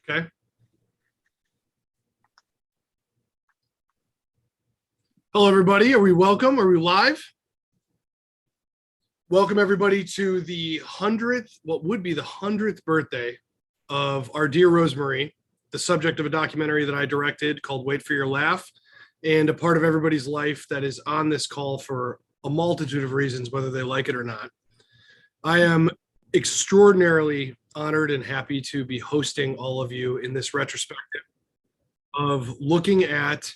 Okay. Hello, everybody. Are we welcome? Are we live? Welcome, everybody, to the 100th, what would be the 100th birthday of our dear Rosemary, the subject of a documentary that I directed called Wait for Your Laugh, and a part of everybody's life that is on this call for a multitude of reasons, whether they like it or not. I am extraordinarily honored and happy to be hosting all of you in this retrospective of looking at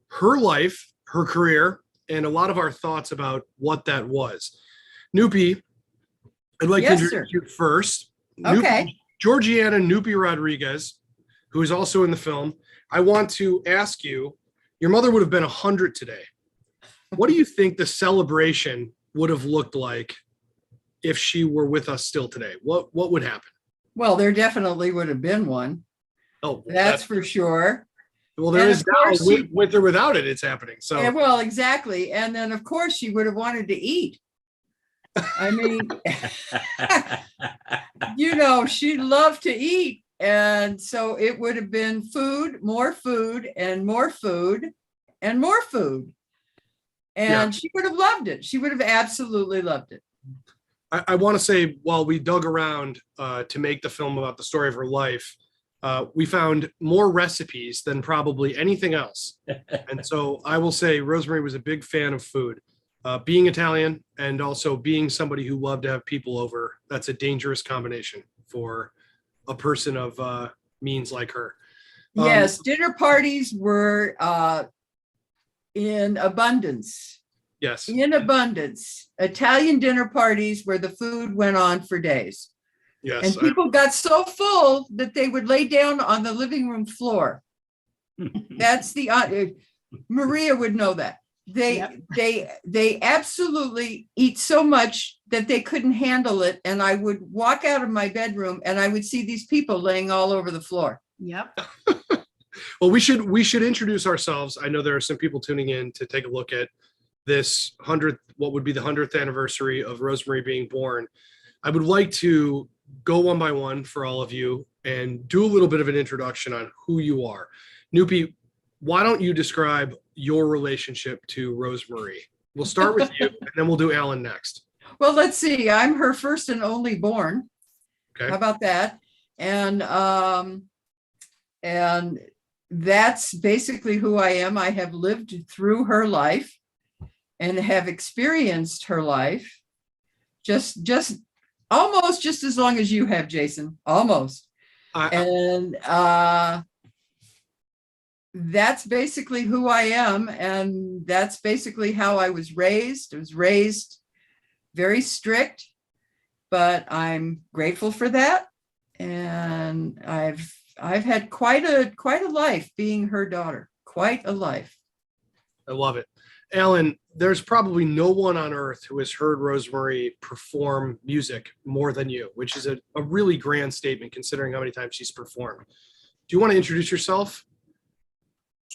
her life, her career, and a lot of our thoughts about what that was. Noopy, I'd like to introduce you first. Okay. Georgiana Noopy Rodriguez, who is also in the film. I want to ask you, your mother would have been 100 today. What do you think the celebration would have looked like if she were with us still today? What would happen? Well, there definitely would have been one. Oh, that's for sure. Well, there is now, with or without it, it's happening. So, and, well, exactly. And then, of course, she would have wanted to eat. I mean, you know, she loved to eat. And so it would have been food, more food, and more food, and more food. And she would have loved it. She would have absolutely loved it. I want to say, while we dug around to make the film about the story of her life, we found more recipes than probably anything else. And so I will say Rosemary was a big fan of food. Being Italian and also being somebody who loved to have people over, that's a dangerous combination for a person of means like her. Yes, dinner parties were in abundance. Yes. In abundance. Italian dinner parties where the food went on for days. Yes. And people got so full that they would lay down on the living room floor. That's the Maria would know that. They absolutely eat so much that they couldn't handle it. And I would walk out of my bedroom and I would see these people laying all over the floor. Yep. Well, we should introduce ourselves. I know there are some people tuning in to take a look at this 100th, what would be the 100th anniversary of Rosemary being born. I would like to go one by one for all of you and do a little bit of an introduction on who you are. Noopy, why don't you describe your relationship to Rosemary? We'll start with you and then we'll do Alan next. Well, let's see. I'm her first and only born. Okay. How about that? And that's basically who I am. I have lived through her life and have experienced her life just almost just as long as you have, Jason, almost. And that's basically who I am. And that's basically how I was raised. I was raised very strict, but I'm grateful for that. And I've had quite a life being her daughter, quite a life. I love it. Alan, there's probably no one on earth who has heard Rosemary perform music more than you, which is a really grand statement considering how many times she's performed. Do you want to introduce yourself?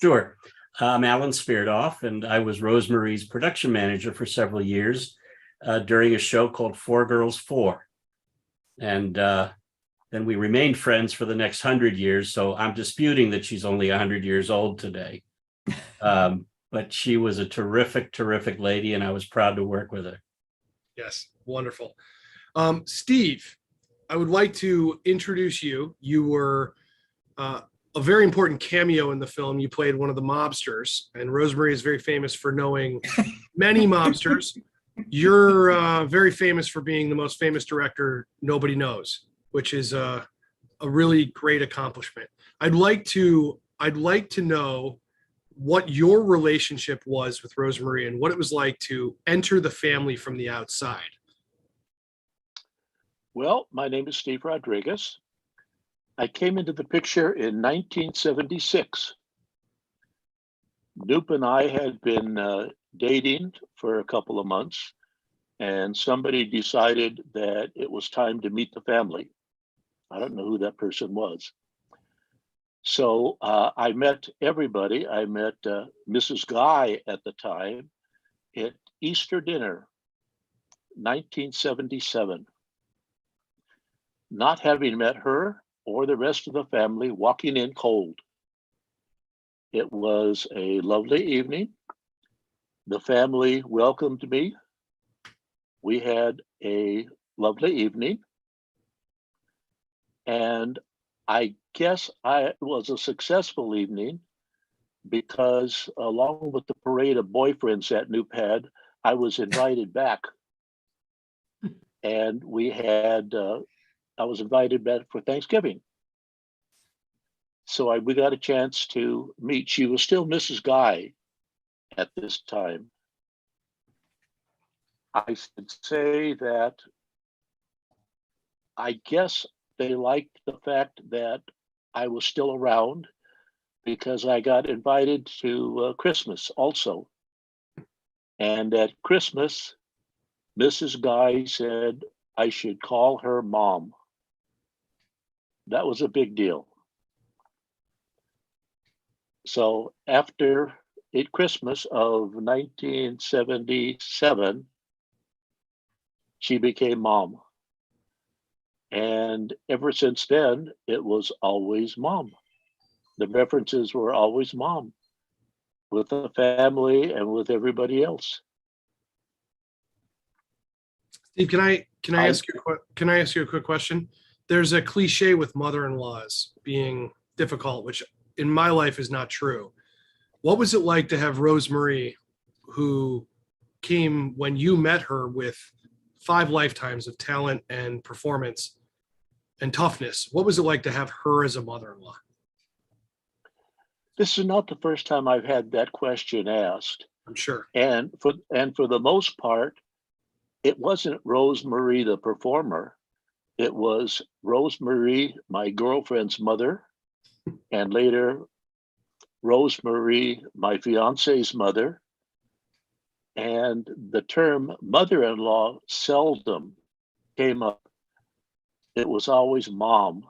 Sure. I'm Alan Speardoff, and I was Rosemary's production manager for several years during a show called Four Girls Four. And then we remained friends for the next 100 years. So I'm disputing that she's only 100 years old today. But she was a terrific, terrific lady, and I was proud to work with her. Yes, wonderful. Steve, I would like to introduce you. You were a very important cameo in the film. You played one of the mobsters, and Rosemary is very famous for knowing many mobsters. You're very famous for being the most famous director nobody knows, which is a really great accomplishment. I'd like to know what your relationship was with Rosemary and what it was like to enter the family from the outside. Well, my name is Steve Rodriguez. I came into the picture in 1976. Noop and I had been dating for a couple of months, and somebody decided that it was time to meet the family. I don't know who that person was. So I met everybody. I met Mrs. Guy at the time at Easter dinner, 1977. Not having met her or the rest of the family walking in cold. It was a lovely evening. The family welcomed me. We had a lovely evening. And I guess it was a successful evening because along with the parade of boyfriends at Noopy, I was invited back. And I was invited back for Thanksgiving. So we got a chance to meet. She was still Mrs. Guy at this time. I should say that I guess they liked the fact that I was still around because I got invited to Christmas also. And at Christmas, Mrs. Guy said I should call her mom. That was a big deal. So after Christmas of 1977, she became mom. And ever since then, it was always mom. The references were always mom with the family and with everybody else. Steve, can I ask you a quick question? There's a cliche with mother-in-laws being difficult, which in my life is not true. What was it like to have Rosemary, who came when you met her with 5 lifetimes of talent and performance and toughness? What was it like to have her as a mother-in-law? This is not the first time I've had that question asked. I'm sure. And for the most part, it wasn't Rosemary the performer. It was Rosemary, my girlfriend's mother, and later Rosemary, my fiance's mother. And the term mother-in-law seldom came up. It was always mom.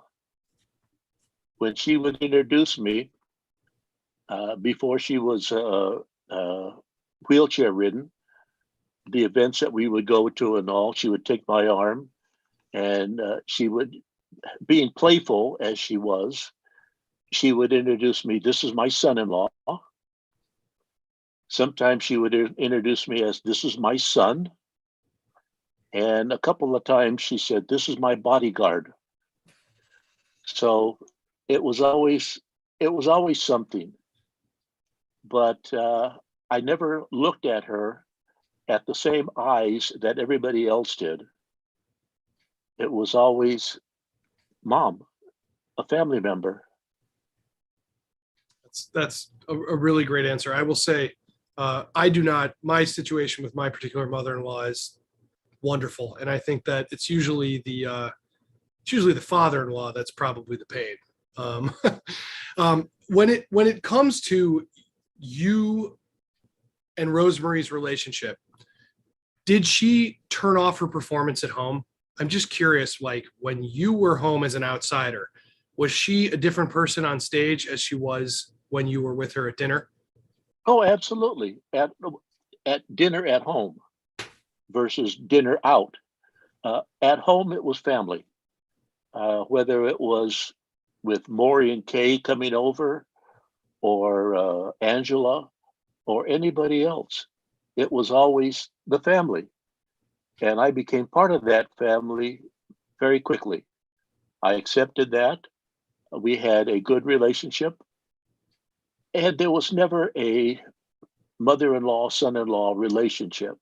When she would introduce me, before she was wheelchair ridden, the events that we would go to and all, she would take my arm and she would, being playful as she would introduce me, this is my son-in-law. Sometimes she would introduce me as, this is my son. And a couple of times she said, this is my bodyguard. So it was always something. But I never looked at her at the same eyes that everybody else did. It was always mom, a family member. That's a really great answer. I will say, my situation with my particular mother-in-law is wonderful. And I think that it's usually the father-in-law that's probably the pain. When it comes to you and Rosemary's relationship, did she turn off her performance at home? I'm just curious, like when you were home as an outsider, was she a different person on stage as she was when you were with her at dinner? Oh, absolutely. At dinner at home versus dinner out. At home, it was family. Whether it was with Maury and Kay coming over, or Angela, or anybody else, it was always the family. And I became part of that family very quickly. I accepted that. We had a good relationship. And there was never a mother-in-law, son-in-law relationship.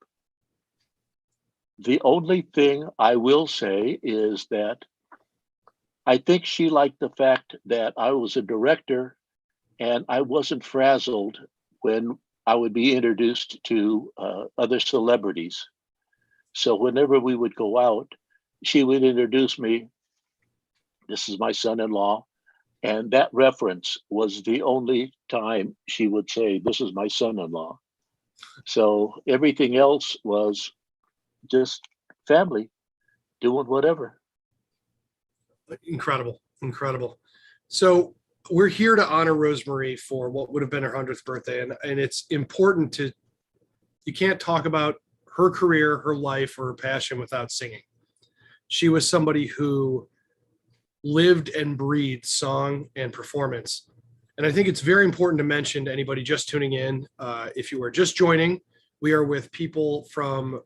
The only thing I will say is that I think she liked the fact that I was a director and I wasn't frazzled when I would be introduced to other celebrities. So whenever we would go out, she would introduce me. This is my son-in-law. And that reference was the only time she would say, this is my son-in-law. So everything else was just family doing whatever. Incredible. So we're here to honor Rosemary for what would have been her 100th birthday. And it's important you can't talk about her career, her life, or her passion without singing. She was somebody who lived and breathed song and performance. And I think it's very important to mention to anybody just tuning in, if you are just joining, we are with people from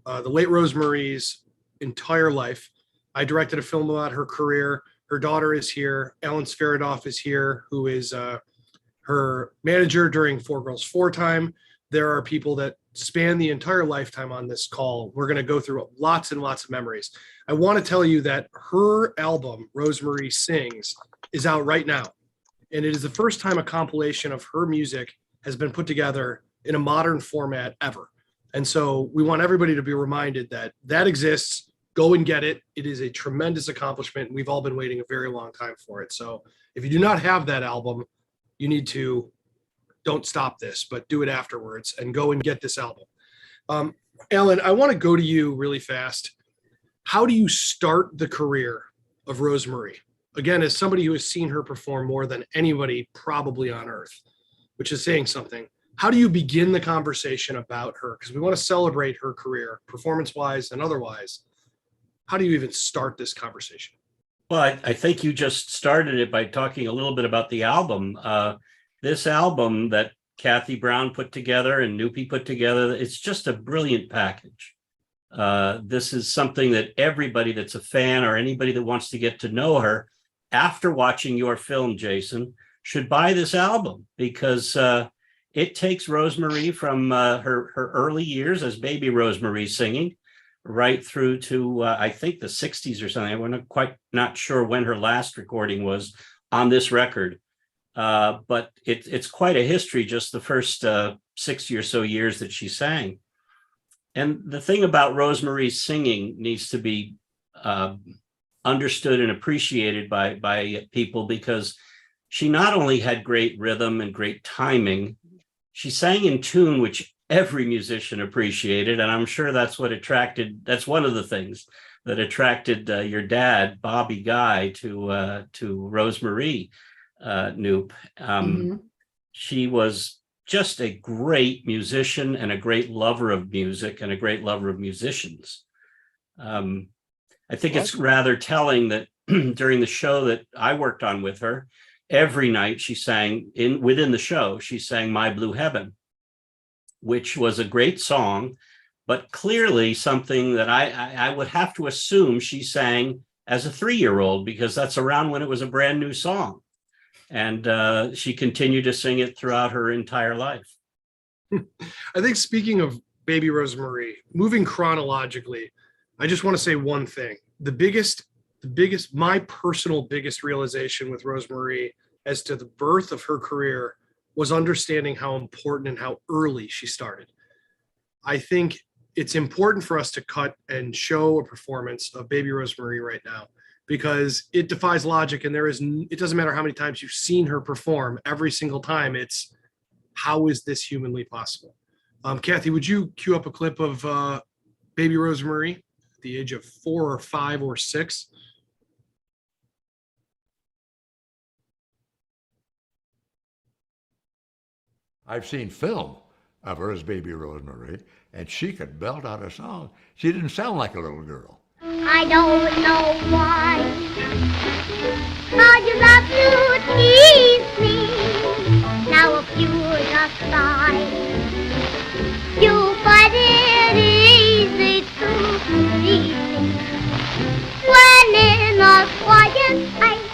the late Rosemarie's entire life. I directed a film about her career. Her daughter is here. Alan Sveridoff is here, who is her manager during Four Girls Four time. There are people that span the entire lifetime on this call. We're going to go through lots and lots of memories. I want to tell you that her album, Rosemarie Sings, is out right now. And it is the first time a compilation of her music has been put together in a modern format ever. And so we want everybody to be reminded that that exists. Go and get it. It is a tremendous accomplishment. And we've all been waiting a very long time for it. So if you do not have that album, you need to, don't stop this, but do it afterwards and go and get this album. Alan, I want to go to you really fast. How do you start the career of Rosemarie? Again, as somebody who has seen her perform more than anybody probably on earth, which is saying something. How do you begin the conversation about her? Because we want to celebrate her career, performance-wise and otherwise. How do you even start this conversation? Well, I think you just started it by talking a little bit about the album. This album that Kathy Brown put together and Noopy put together, it's just a brilliant package. This is something that everybody that's a fan or anybody that wants to get to know her after watching your film, Jason, should buy this album because it takes Rosemarie from her early years as baby Rosemarie singing right through to, I think, the 60s or something. I'm not sure when her last recording was on this record. But it's quite a history, just the first 60 or so years that she sang. And the thing about Rosemarie's singing needs to be understood and appreciated by people because she not only had great rhythm and great timing, she sang in tune, which every musician appreciated. And I'm sure that's one of the things that attracted your dad, Bobby Guy, to Rosemarie. Noop. She was just a great musician and a great lover of music and a great lover of musicians. I think it's rather telling that during the show that I worked on with her, every night she sang within the show, she sang My Blue Heaven, which was a great song, but clearly something that I would have to assume she sang as a 3-year-old because that's around when it was a brand new song. And she continued to sing it throughout her entire life. I think speaking of baby Rosemarie, moving chronologically, I just want to say one thing. My personal biggest realization with Rosemarie as to the birth of her career was understanding how important and how early she started. I think it's important for us to cut and show a performance of baby Rosemarie right now, because it defies logic and it doesn't matter how many times you've seen her perform, every single time it's, how is this humanly possible? Kathy, would you cue up a clip of baby Rosemarie at the age of 4 or 5 or 6? I've seen film of her as baby Rosemarie, and she could belt out a song. She didn't sound like a little girl. I don't know why. How you love to tease me. Now if you just sigh, you find it easy to please me. When in a quiet place,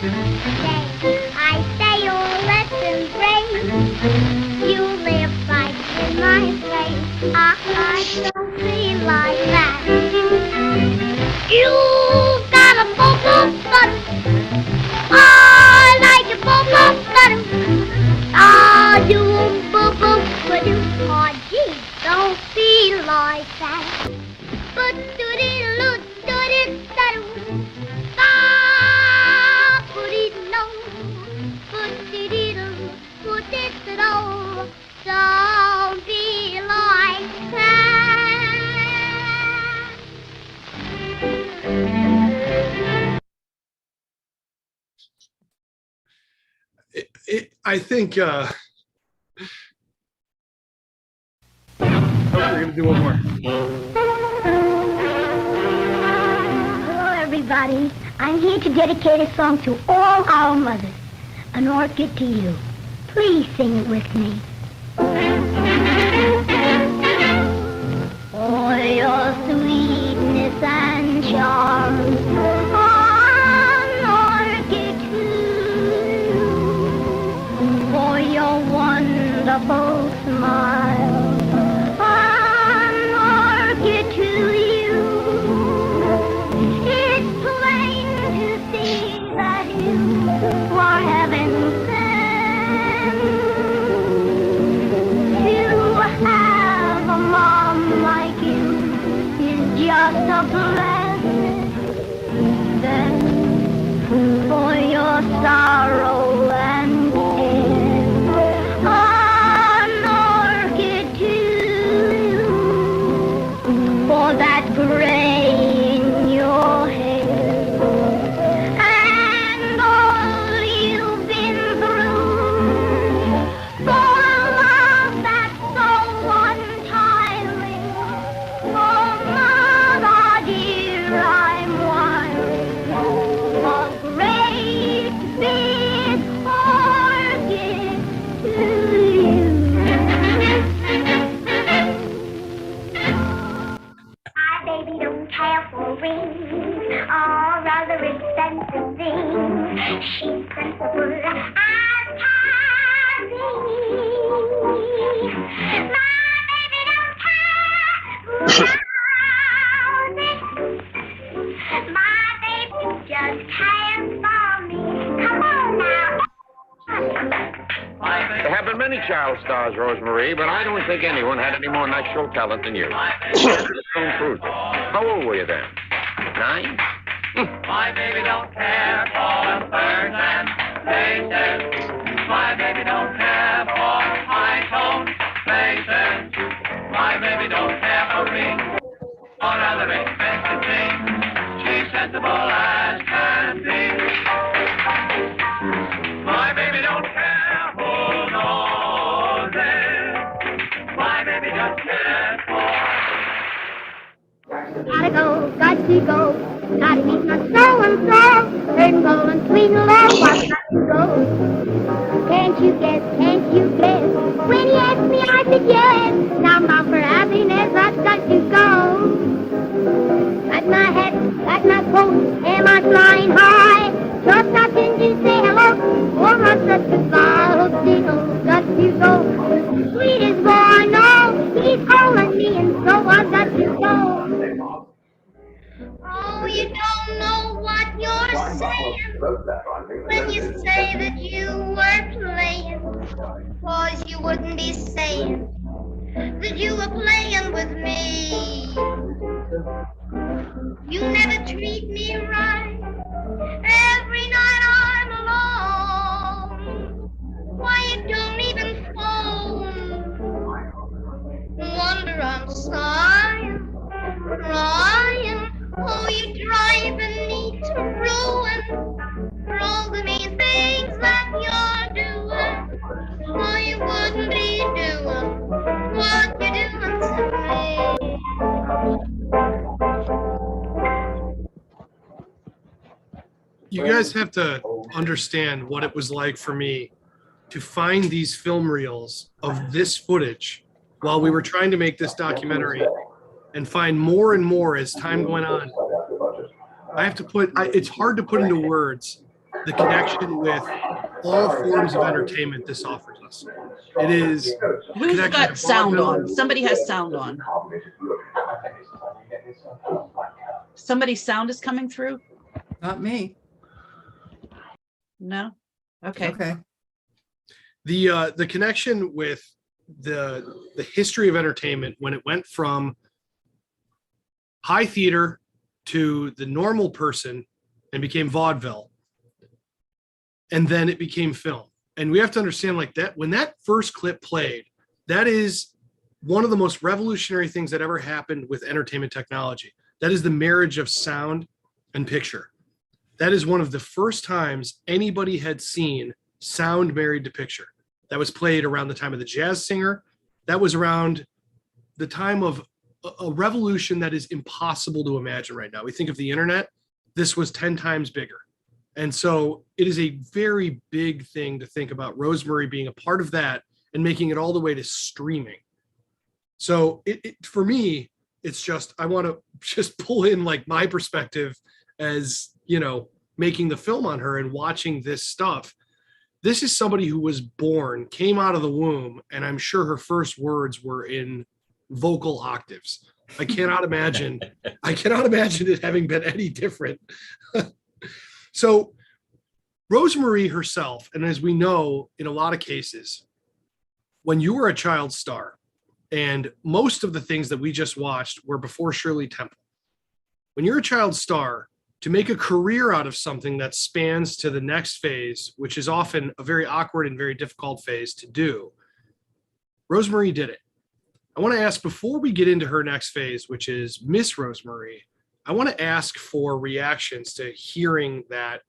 I say your lesson break. You live right in my face. I don't feel like that. You got a bum butter. I like your bum butter. Ah, you bum butter. Oh, gee, don't feel like that. But do-dee-doo, do-dee-doo, ah, put-dee-doo, put-dee-doo, put-dee-doo, don't be like that. I think we're going to do one more. Hello, everybody. I'm here to dedicate a song to all our mothers. An orchid to you. Please sing it with me. For your sweetness and charm, an orchid to you. For your wonderful smile, an orchid to you. It's plain to see that you are heaven sent. To have a mom like you is just a blessing. Then for your sorrow and care, an orchid to you. For that gray in your hair and all you've been through. For love that's so untiring. Oh, mother dear, I'm wiring a great big orchid to you. My baby don't care for rings or other expensive things. She's sensible and happy. My baby don't care about it. My baby just cares for me. Come on now. There have been many child stars, Rosemary, but I don't think anyone had any more natural talent than you. How old were you then? 9? My baby don't care for birds and faces. My baby don't care for high-toned faces. My baby don't care for rings or other expensive things. She's sensible as can be. My baby don't care who knows it. My baby just cares for. Gotta go, got to go. Gotta meet my so-and-so. Rainbow and sweet love, I've got to go. Can't you guess, can't you guess? When he asked me, I said yes. Now I'm bound for happiness, I've got to go. Got my hat, got my coat, am I flying high? Just stopping to say hello, or I said goodbye. Hope got to go. Sweetest boy I know, he's calling me, and so I've got to go. Oh, you don't know what you're saying when you say that you were playing, 'cause you wouldn't be saying that you were playing with me. You never treat me right. Every night I'm alone. Why you don't even phone? Wonder I'm sighing, crying. Oh, you driving me to ruin for all the mean things that you're doing. Oh, you wouldn't be doing what you're doing to me. You guys have to understand what it was like for me to find these film reels of this footage while we were trying to make this documentary, and find more and more as time went on. I have to it's hard to put into words the connection with all forms of entertainment this offers us. It is. Who's got sound on? Somebody has sound on. Somebody's sound is coming through? Not me. No? Okay. Okay. The connection with the history of entertainment, when it went from high theater to the normal person and became vaudeville, and then it became film. And we have to understand, like, that when that first clip played, that is one of the most revolutionary things that ever happened with entertainment technology. That is the marriage of sound and picture. That is one of the first times anybody had seen sound married to picture. That was played around the time of the Jazz Singer. That was around the time of a revolution that is impossible to imagine right now. We think of the internet, this was 10 times bigger. And so it is a very big thing to think about Rosemary being a part of that and making it all the way to streaming. So for me, it's just, I want to just pull in like my perspective as, you know, making the film on her and watching this stuff. This is somebody who was born, came out of the womb, and I'm sure her first words were in vocal octaves. I cannot imagine it having been any different. So Rosemary herself, and as we know, in a lot of cases, when you were a child star, and most of the things that we just watched were before Shirley Temple. When you're a child star, to make a career out of something that spans to the next phase, which is often a very awkward and very difficult phase to do, Rosemary did it. I want to ask, before we get into her next phase, which is Miss Rosemary, I want to ask for reactions to hearing that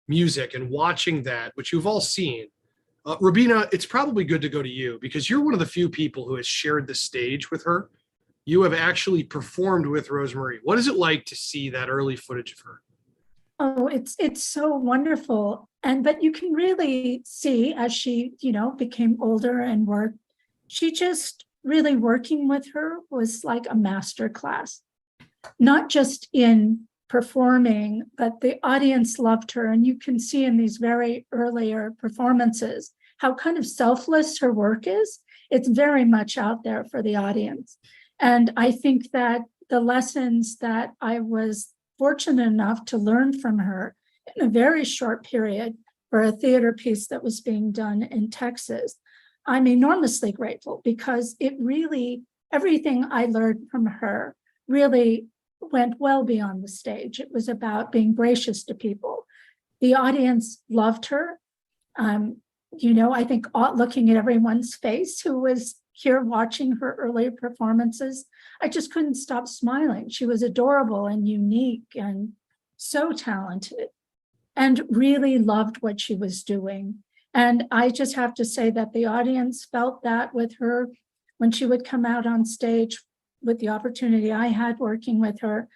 music and watching that, which you've all seen. Rubina, it's probably good to go to you because you're one of the few people who has shared the stage with her. You have actually performed with Rosemary. What is it like to see that early footage of her? Oh, it's so wonderful. But you can really see as she, became older and worked, she just really working with her was like a master class, not just in performing, but the audience loved her. And you can see in these very earlier performances how kind of selfless her work is. It's very much out there for the audience. And I think that the lessons that I was fortunate enough to learn from her in a very short period for a theater piece that was being done in Texas, I'm enormously grateful because it really, everything I learned from her really went well beyond the stage. It was about being gracious to people. The audience loved her. I think looking at everyone's face who was here watching her earlier performances, I just couldn't stop smiling. She was adorable and unique and so talented and really loved what she was doing. And I just have to say that the audience felt that with her when she would come out on stage. With the opportunity I had working with her,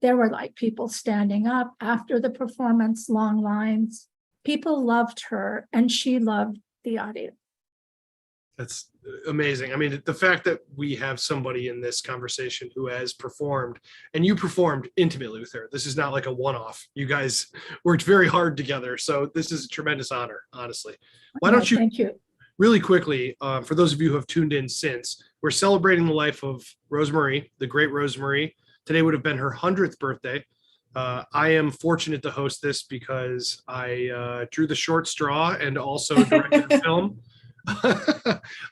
there were like people standing up after the performance, long lines. People loved her and she loved the audience. That's amazing. I mean, the fact that we have somebody in this conversation who has performed, and you performed intimately with her. This is not like a one-off. You guys worked very hard together. So this is a tremendous honor, honestly. Why don't you, thank you. Really quickly, for those of you who have tuned in since, we're celebrating the life of Rosemary, the great Rosemary. Today would have been her 100th birthday. I am fortunate to host this because I drew the short straw and also directed a film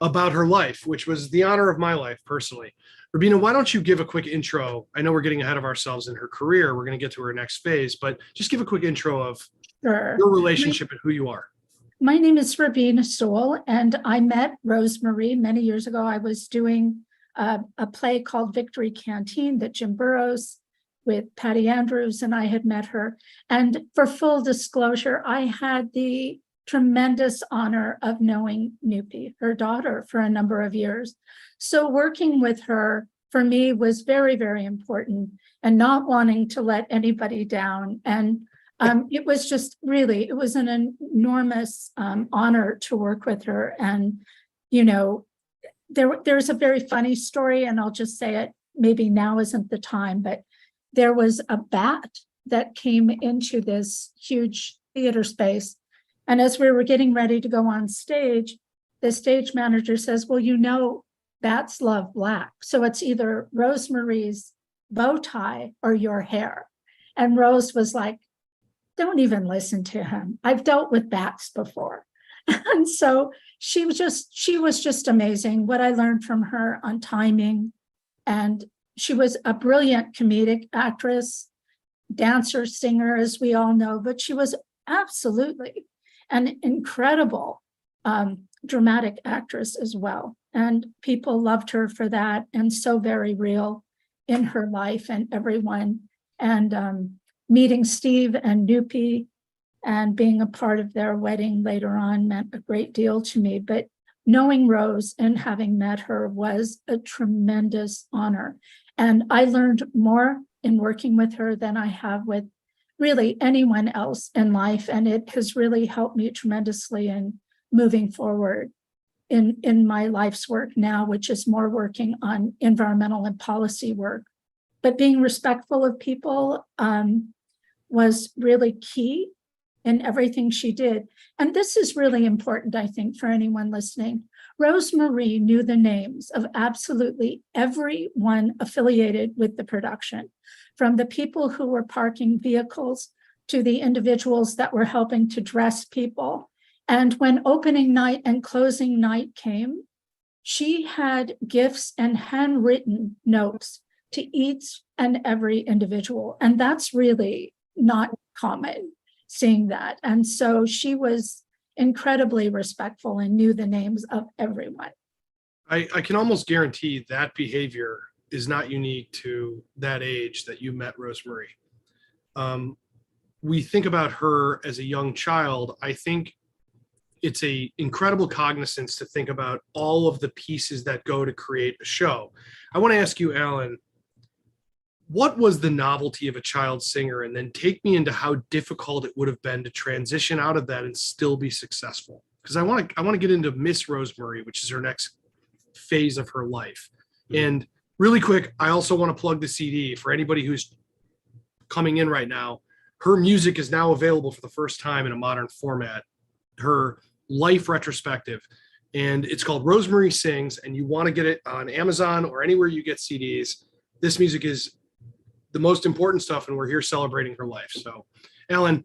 about her life, which was the honor of my life personally. Rubina, why don't you give a quick intro? I know we're getting ahead of ourselves in her career. We're going to get to her next phase, but just give a quick intro of Sure. your relationship and who you are. My name is Rubina Stoll, and I met Rosemary many years ago. I was doing a play called Victory Canteen that Jim Burroughs with Patty Andrews and I had met her. And for full disclosure, I had the tremendous honor of knowing Noopy, her daughter, for a number of years. So working with her for me was very, very important and not wanting to let anybody down. And it was just really, it was an enormous honor to work with her. And, there's a very funny story, and I'll just say it, maybe now isn't the time, but there was a bat that came into this huge theater space. And as we were getting ready to go on stage, the stage manager says, well, bats love black. So it's either Rosemary's bow tie or your hair. And Rose was like, don't even listen to him. I've dealt with bats before. And so she was just amazing. What I learned from her on timing, and she was a brilliant comedic actress, dancer, singer, as we all know, but she was absolutely an incredible dramatic actress as well. And people loved her for that, and so very real in her life and everyone. And meeting Steve and Noopy and being a part of their wedding later on meant a great deal to me. But knowing Rose and having met her was a tremendous honor. And I learned more in working with her than I have with really anyone else in life. And it has really helped me tremendously in moving forward in my life's work now, which is more working on environmental and policy work. But being respectful of people was really key in everything she did. And this is really important, I think, for anyone listening. Rosemarie knew the names of absolutely everyone affiliated with the production, from the people who were parking vehicles to the individuals that were helping to dress people. And when opening night and closing night came, she had gifts and handwritten notes to each and every individual. And that's really not common, seeing that. And so she was incredibly respectful and knew the names of everyone. I can almost guarantee that behavior is not unique to that age that you met Rosemarie. We think about her as a young child. I think it's a incredible cognizance to think about all of the pieces that go to create a show. I want to ask you, Alan, what was the novelty of a child singer? And then take me into how difficult it would have been to transition out of that and still be successful. Because I want to get into Miss Rosemarie, which is her next phase of her life. And really quick, I also want to plug the CD for anybody who's coming in right now. Her music is now available for the first time in a modern format. Her life retrospective, and it's called Rosemarie Sings, and you want to get it on Amazon or anywhere you get CDs. This music is the most important stuff, and we're here celebrating her life. So, Alan,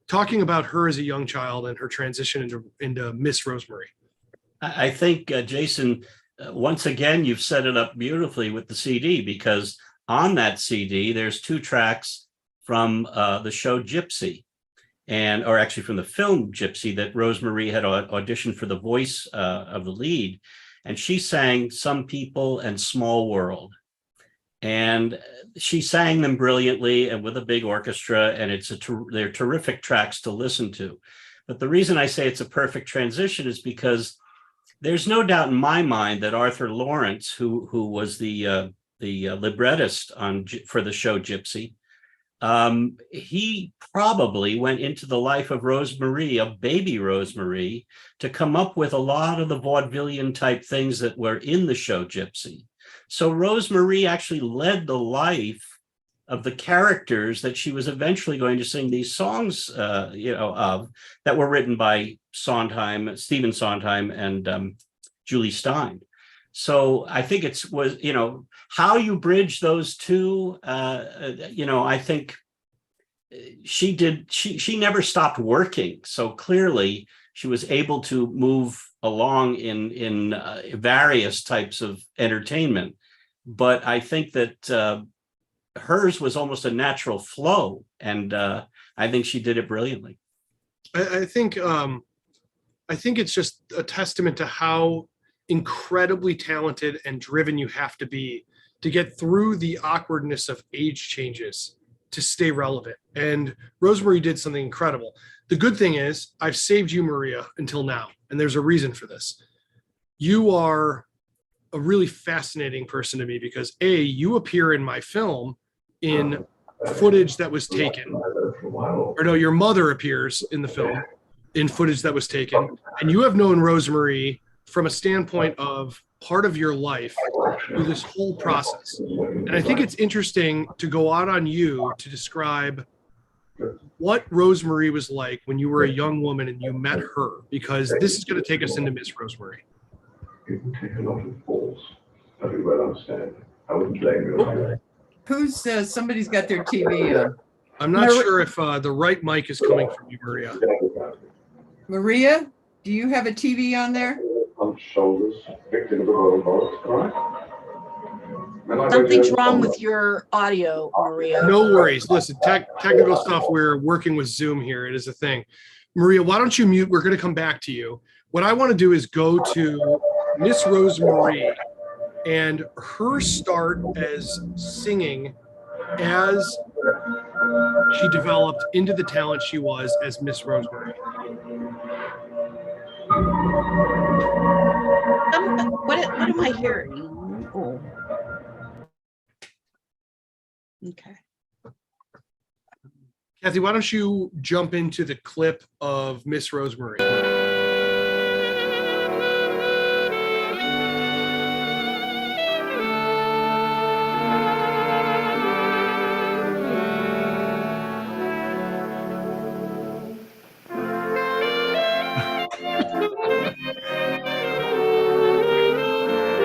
talking about her as a young child and her transition into Miss Rosemarie. I think, Jason, once again, you've set it up beautifully with the CD, because on that CD, there's 2 tracks from the show Gypsy. Or actually from the film Gypsy, that Rosemarie had auditioned for the voice of the lead. And she sang Some People and Small World. And she sang them brilliantly and with a big orchestra, and they're terrific tracks to listen to. But the reason I say it's a perfect transition is because there's no doubt in my mind that Arthur Lawrence, who was the librettist for the show Gypsy, he probably went into the life of Rosemarie, of baby Rosemarie, to come up with a lot of the vaudevillian type things that were in the show Gypsy. So Rosemarie actually led the life of the characters that she was eventually going to sing these songs, of, that were written by Stephen Sondheim and Julie Stein. So I think how you bridge those two, I think she never stopped working. So clearly she was able to move along in various types of entertainment. But I think that hers was almost a natural flow. And I think she did it brilliantly. I think it's just a testament to how incredibly talented and driven you have to be to get through the awkwardness of age changes to stay relevant. And Rosemarie did something incredible. The good thing is I've saved you, Maria, until now, and there's a reason for this. You are a really fascinating person to me because you appear in my film in footage that was taken, or no, your mother appears in the film in footage that was taken, and you have known Rosemarie from a standpoint of part of your life through this whole process. And I think it's interesting to go out on you to describe what Rosemarie was like when you were a young woman and you met her, because this is going to take us into Miss Rosemarie. People take a lot of balls. I do well understand. I wouldn't blame you. Who's somebody's got their TV on? I'm not sure if the right mic is coming from you, Maria. Maria, do you have a TV on there? On shoulders, victim of the royal boats, right? Something's wrong with your audio, Maria. No worries. Listen, technical stuff. We're working with Zoom here. It is a thing. Maria, why don't you mute? We're going to come back to you. What I want to do is go to Miss Rosemarie and her start as singing as she developed into the talent she was as Miss Rosemarie. What am I hearing? Oh. Okay. Kathy, why don't you jump into the clip of Miss Rosemary?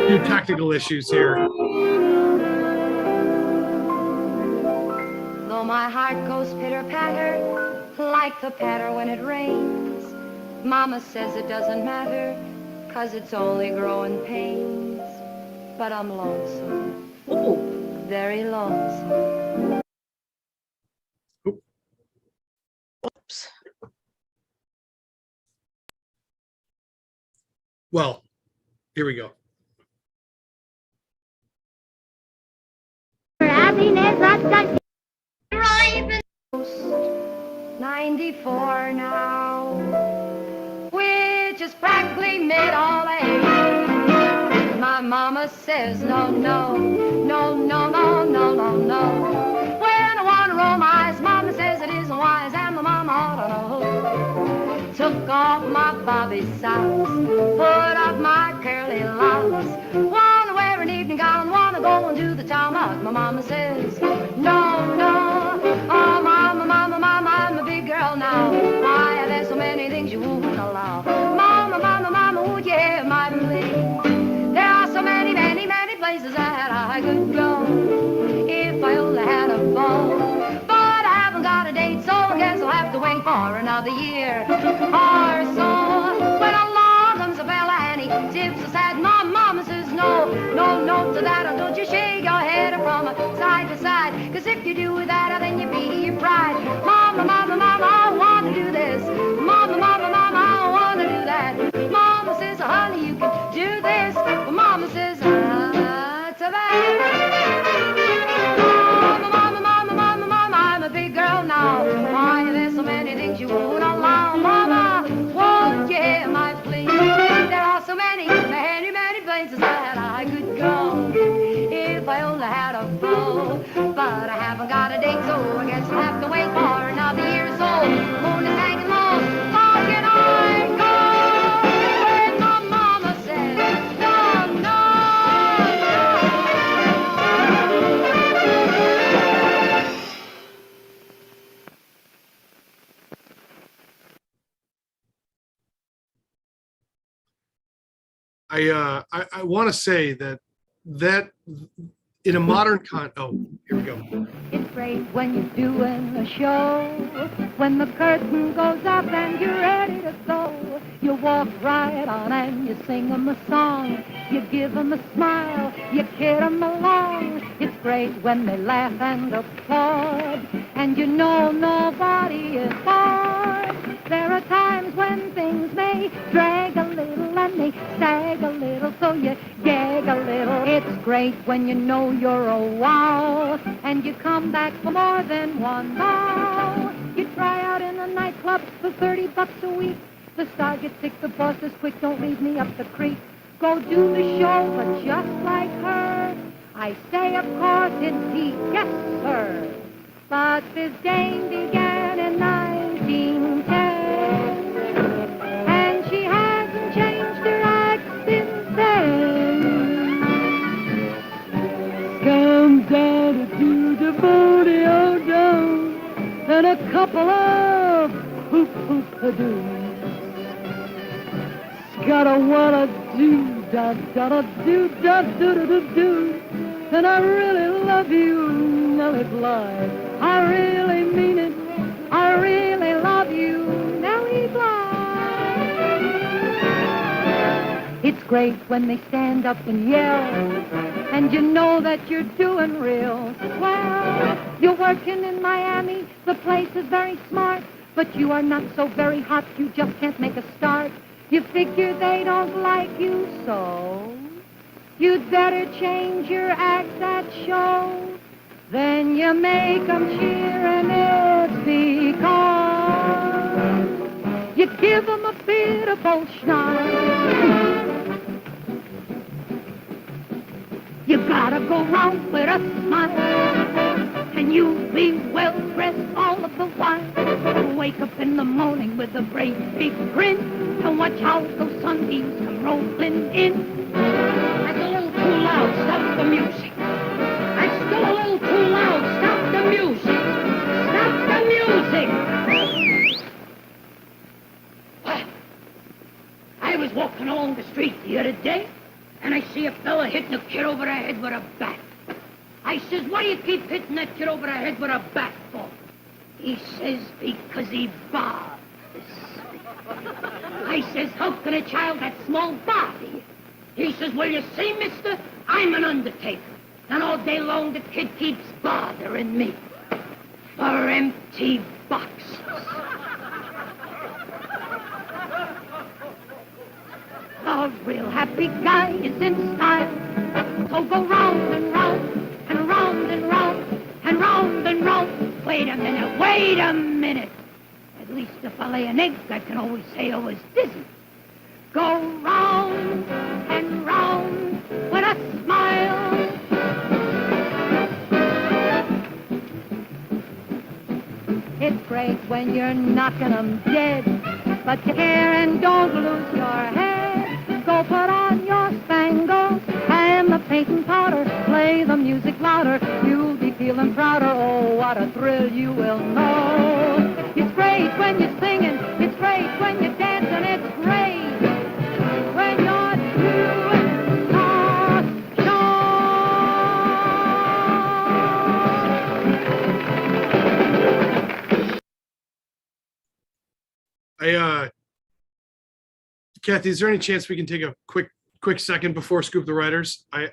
Few technical issues here. Though my heart goes pitter-patter, like the patter when it rains, Mama says it doesn't matter, 'cause it's only growing pains. But I'm lonesome, very lonesome. Oops. Well, here we go. Happiness, I've got 94 now, which is practically mid-old-age. My mama says no, no, no, no, no, no, no, no. When I want to roll my eyes, mama says it isn't wise, and my mama ought to know. Took off my bobby socks, put up my curly locks, wanna wear an evening gown, wanna go into the town, but my mama says no, no. Oh, mama, mama, mama, I'm a big girl now. Why, there's so many things you wouldn't allow. Mama, mama, mama, oh yeah, my please. There are so many, many, many places that I could go if I only had a phone. But I haven't got a date, so I guess I'll have to wait for another year or so. When along comes a fella and he tips a sad, my mama says no, no, no to that. And don't you shake your head from side to side, 'cause if you do that, then you be your pride. Mama, mama, mama, I want to do this. Mama, mama, mama, I want to do that. Mama says, honey, you can do this. But mama says, to that. Mama, mama, mama, mama, mama, I'm a big girl now. Why, there's so many things you won't allow. Mama, won't you hear my plea? There are so many, many, many places that I could go if I only had a phone. But I haven't got a date, so I guess I'll have to wait for another year or so. Moon is hanging low, how can I go when my mama says no, no, I want to say that in a modern here we go. It's great when you're doing a show, when the curtain goes up and you're ready to go. You walk right on and you sing them a song. You give them a smile, you kid them along. It's great when they laugh and applaud, and you know nobody is bored. There are times when things may drag a little and they sag a little, so you gag a little. It's great when you know you're a wow, and you come back for more than one bow. You try out in a nightclub for $30 a week. The star gets sick, the boss is quick, don't leave me up the creek. Go do the show, but just like her, I say, of course, indeed, yes, sir. But this game began in 1910, and she hasn't changed her act since then. Comes down to the booty-o-dum, and a couple of hoop-hoop-a-doos. Gotta wanna do da da da do da do do do do, and I really love you, Nellie Bly. I really mean it. I really love you, Nellie Bly. It's great when they stand up and yell, and you know that you're doing real well. You're working in Miami. The place is very smart, but you are not so very hot. You just can't make a start. You figure they don't like you, so you'd better change your act at show. Then you make 'em cheer, and it's because you give 'em a bit of both schneid. You gotta go round with a smile, and you'll be well dressed all of the while. Wake up in the morning with a great big grin and watch how those sunbeams come rolling in. That's a little too loud, stop the music. That's still a little too loud, stop the music. Stop the music. Well, I was walking along the street the other day, and I see a fella hitting a kid over the head with a bat. I says, why do you keep hitting that kid over the head with a bat for? He says, because he bothers. I says, how can a child that small bother you? He says, well, you see, mister, I'm an undertaker. And all day long the kid keeps bothering me for empty boxes. A real happy guy is in style. So go round and round and round and round and round and round. Wait a minute. At least if I lay an egg, I can always say I was dizzy. Go round and round with a smile. It's great when you're knocking 'em dead, but take care and don't lose your head. Go put on your spangles and the paint and powder. Play the music louder, you'll be feeling prouder. Oh, what a thrill you will know. It's great when you're singing, it's great when you're dancing, it's great when you're doing a show. Kathy, is there any chance we can take a quick second before Scoop the Writers? I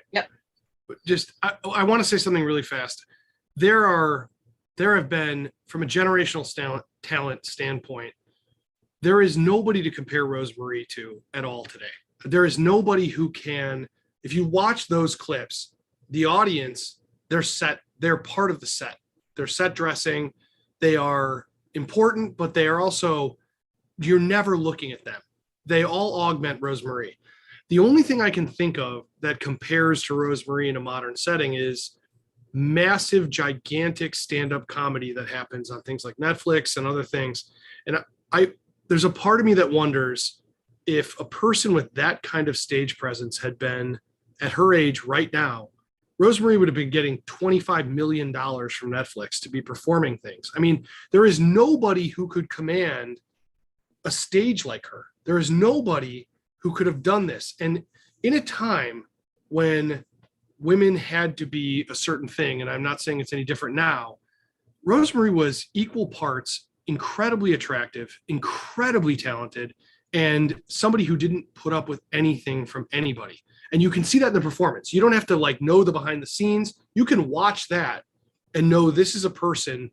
want to say something really fast. There have been, from a generational talent standpoint, there is nobody to compare Rosemarie to at all today. There is nobody who can, if you watch those clips, the audience, they're part of the set. They're set dressing, they are important, but they are also, you're never looking at them. They all augment Rosemarie. The only thing I can think of that compares to Rosemarie in a modern setting is massive, gigantic stand-up comedy that happens on things like Netflix and other things. And there's a part of me that wonders if a person with that kind of stage presence had been at her age right now, Rosemarie would have been getting $25 million from Netflix to be performing things. I mean, there is nobody who could command a stage like her. There is nobody who could have done this. And in a time when women had to be a certain thing, and I'm not saying it's any different now, Rosemarie was equal parts incredibly attractive, incredibly talented, and somebody who didn't put up with anything from anybody. And you can see that in the performance. You don't have to know the behind the scenes. You can watch that and know this is a person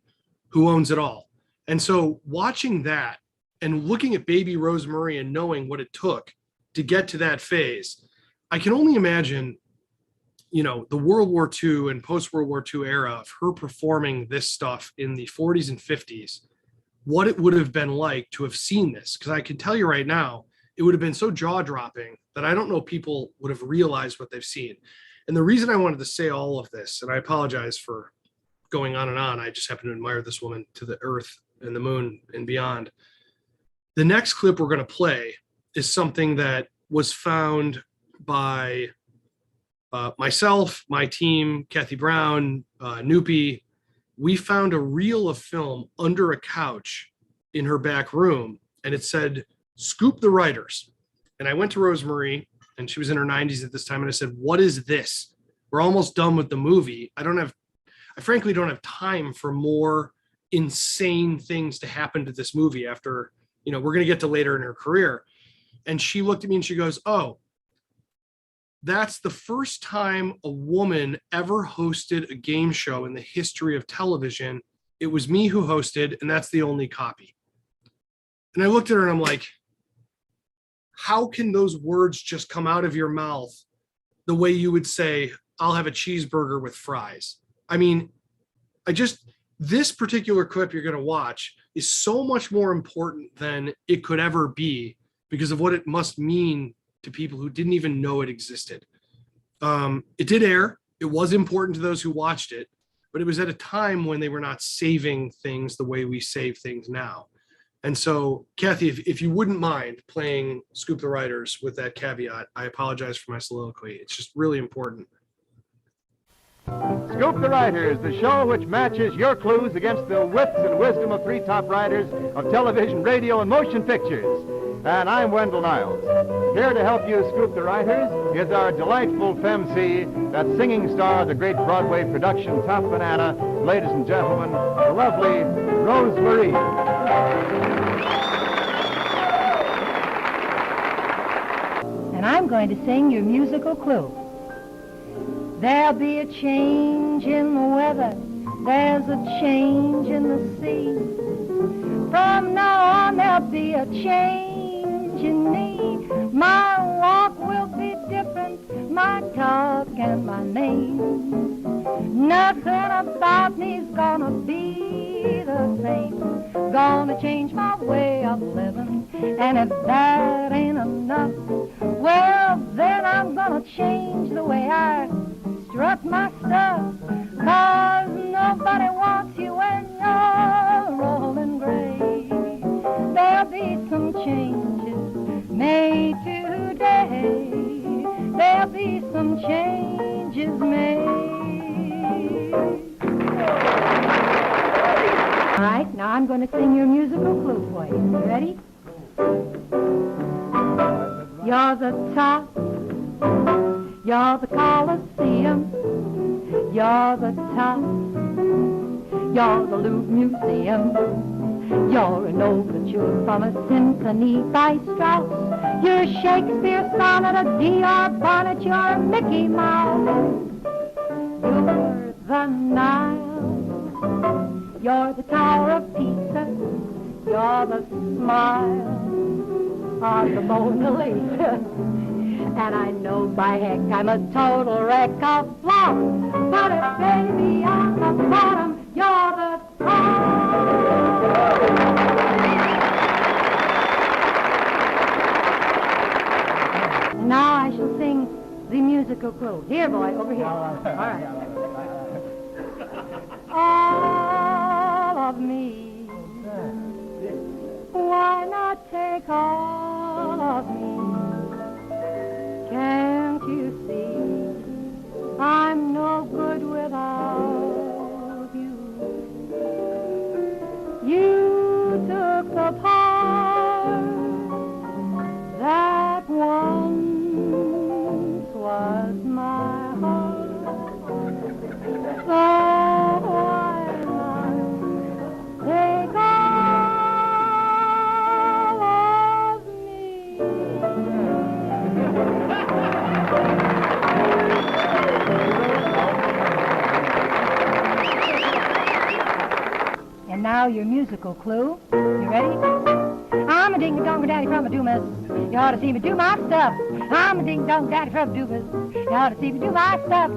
who owns it all. And so watching that and looking at baby Rosemarie and knowing what it took to get to that phase, I can only imagine, the World War II and post-World War II era of her performing this stuff in the 40s and 50s, what it would have been like to have seen this. Because I can tell you right now, it would have been so jaw-dropping that I don't know people would have realized what they've seen. And the reason I wanted to say all of this, and I apologize for going on and on, I just happen to admire this woman to the earth and the moon and beyond. The next clip we're going to play is something that was found by myself, my team, Kathy Brown, Noopy. We found a reel of film under a couch in her back room, and it said, "Scoop the Writers." And I went to Rosemarie, and she was in her 90s at this time, and I said, "What is this? We're almost done with the movie. I frankly don't have time for more insane things to happen to this movie after, we're going to get to later in her career." And she looked at me and she goes, "Oh, that's the first time a woman ever hosted a game show in the history of television. It was me who hosted, and that's the only copy." And I looked at her and I'm like, how can those words just come out of your mouth the way you would say, "I'll have a cheeseburger with fries"? I mean, this particular clip you're going to watch is so much more important than it could ever be because of what it must mean to people who didn't even know it existed. It did air. It was important to those who watched it, but but it was at a time when they were not saving things the way we save things now. And so, Kathy, if you wouldn't mind playing Scoop the Writers with that caveat, I apologize for my soliloquy. It's just really important. Scoop the Writers, the show which matches your clues against the wits and wisdom of three top writers of television, radio, and motion pictures. And I'm Wendell Niles. Here to help you scoop the writers is our delightful femc, that singing star of the great Broadway production Top Banana, ladies and gentlemen, the lovely Rose Marie. And I'm going to sing your musical clue. There'll be a change in the weather, there's a change in the sea. From now on there'll be a change in me. My walk will be different, my talk and my name. Nothing about me's gonna be the same. Gonna change my way of living, and if that ain't enough, well, then I'm gonna change the way I strut my stuff. 'Cause nobody wants you when you're rolling gray. There'll be some changes made today. There'll be some changes made. All right, now I'm going to sing your musical clue for you. You ready? You're the top, you're the Coliseum, you're the top, you're the Louvre Museum, you're an overture from a symphony by Strauss, you're Shakespeare's sonnet, a D.R. bonnet, you're Mickey Mouse, you're the Nile, you're the Tower of Pisa, you're the smile of the Mona Lisa. And I know by heck I'm a total wreck of floss, but if baby on the bottom, you're the top. And now I shall sing the musical clue. Here, boy, over here. All right. All of me. Why not take all of me? Can't you see I'm no good without you? You took the part that once was my heart. So why not take all of me? And now your musical clue. You ready? I'm a ding-a-dong daddy from a doomas. You ought to see me do my stuff. I'm a ding-dong daddy from a doomas. You ought to see me do my stuff.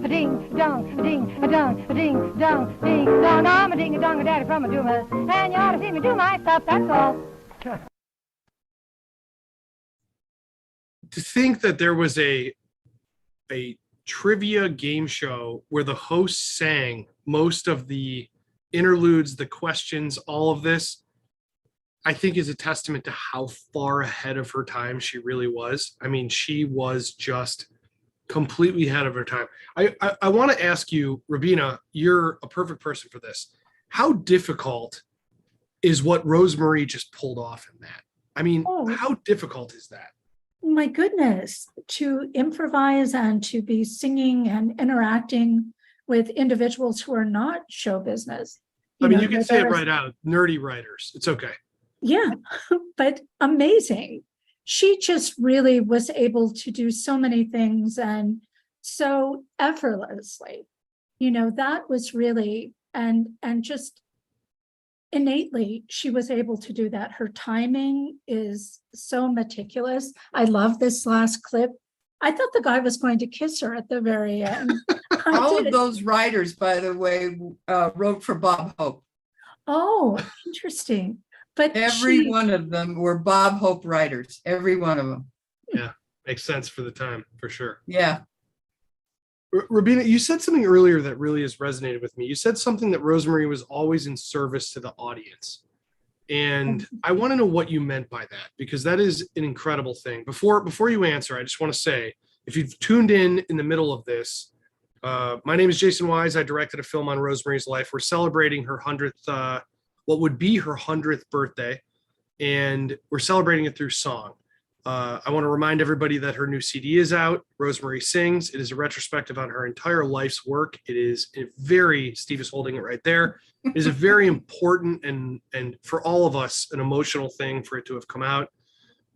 A ding-dong, a ding-a-dong, a ding-dong, ding-dong. I'm a ding-a-dong daddy from a doomas. And you ought to see me do my stuff. That's all. To think that there was a trivia game show where the host sang most of the interludes, the questions, all of this, I think is a testament to how far ahead of her time she really was. I mean, she was just completely ahead of her time. I want to ask you, Rabina, you're a perfect person for this. How difficult is what Rose Marie just pulled off in that? I mean, how difficult is that? My goodness, to improvise and to be singing and interacting with individuals who are not show business. I mean, you can say it right out, nerdy writers. It's okay. Yeah, but amazing. She just really was able to do so many things and so effortlessly. That was really, and just innately, she was able to do that. Her timing is so meticulous. I love this last clip. I thought the guy was going to kiss her at the very end. All of those writers, by the way, wrote for Bob Hope. Oh, interesting. But every one of them were Bob Hope writers, every one of them. Yeah, makes sense for the time, for sure. Yeah. Rabina, you said something earlier that really has resonated with me. You said something that Rosemary was always in service to the audience. And I want to know what you meant by that, because that is an incredible thing. Before you answer, I just want to say, if you've tuned in the middle of this, my name is Jason Wise. I directed a film on Rosemary's life. We're celebrating her 100th, what would be her 100th birthday. And we're celebrating it through song. I want to remind everybody that her new CD is out, Rosemary Sings. It is a retrospective on her entire life's work. It is a very, Steve is holding it right there. It is a very important and for all of us, an emotional thing for it to have come out.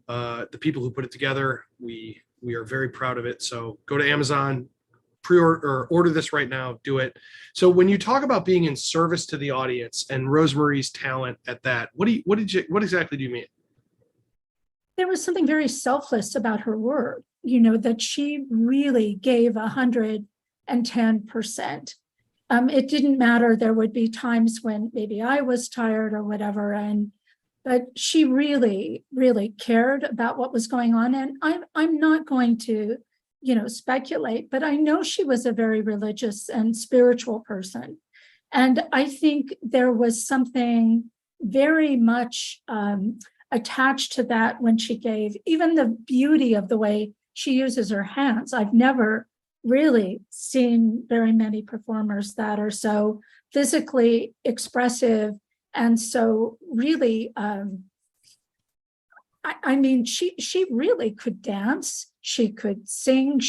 The people who put it together, we are very proud of it. So go to Amazon, pre-order or order this right now, do it. So when you talk about being in service to the audience and Rosemary's talent at that, what exactly do you mean? There was something very selfless about her work, you know, that she really gave 110%. It didn't matter. There would be times when maybe I was tired or whatever, but she really, really cared about what was going on. And I'm not going to, you know, speculate, but I know she was a very religious and spiritual person. And I think there was something very much attached to that when she gave, even the beauty of the way she uses her hands. I've never really seen very many performers that are so physically expressive and so really, I mean, she really could dance, she could sing,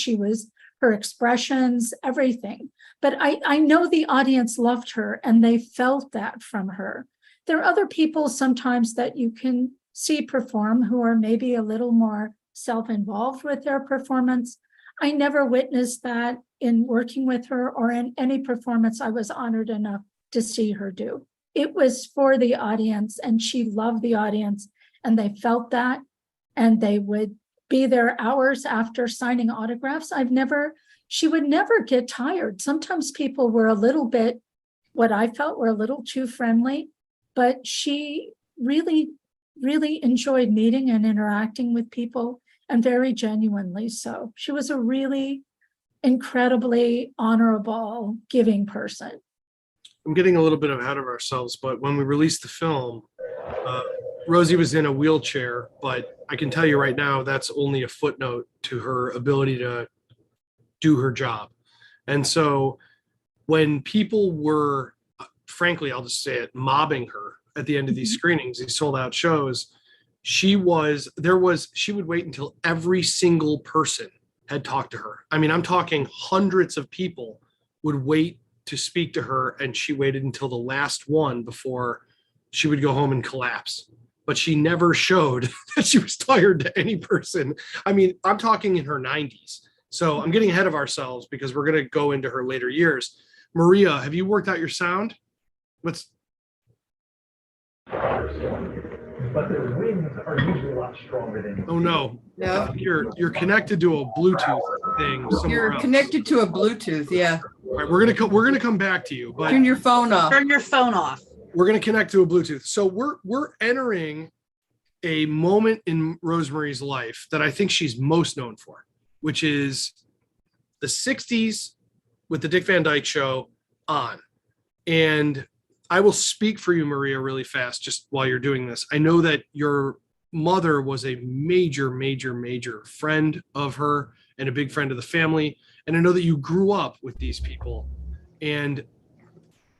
her expressions, everything. But I know the audience loved her and they felt that from her. There are other people sometimes that you can see perform who are maybe a little more self-involved with their performance. I never witnessed that in working with her or in any performance I was honored enough to see her do. It was for the audience and she loved the audience and they felt that, and they would be there hours after signing autographs. She would never get tired. Sometimes people were a little bit, what I felt were a little too friendly, but she really enjoyed meeting and interacting with people, and very genuinely so. She was a really incredibly honorable, giving person. I'm getting a little bit ahead of ourselves, but when we released the film, Rosie was in a wheelchair, but I can tell you right now, that's only a footnote to her ability to do her job. And so when people were, frankly, I'll just say it, mobbing her at the end of these screenings, these sold out shows, she would wait until every single person had talked to her. I mean, I'm talking hundreds of people would wait to speak to her, and she waited until the last one before she would go home and collapse. But she never showed that she was tired to any person. I mean, I'm talking in her 90s. So I'm getting ahead of ourselves because we're going to go into her later years. Maria, have you worked out your sound? But the winds are usually a lot stronger than. Oh no. No. You're connected to a Bluetooth thing somewhere You're else. connected to a Bluetooth, yeah. All right, we're gonna come back to you, but Turn your phone off. Turn your phone off. we're gonna connect to a Bluetooth. So we're entering a moment in Rosemary's life that I think she's most known for, which is the 60s with the Dick Van Dyke Show on. And I will speak for you, Maria, really fast, just while you're doing this. I know that your mother was a major, major, major friend of her and a big friend of the family. And I know that you grew up with these people. And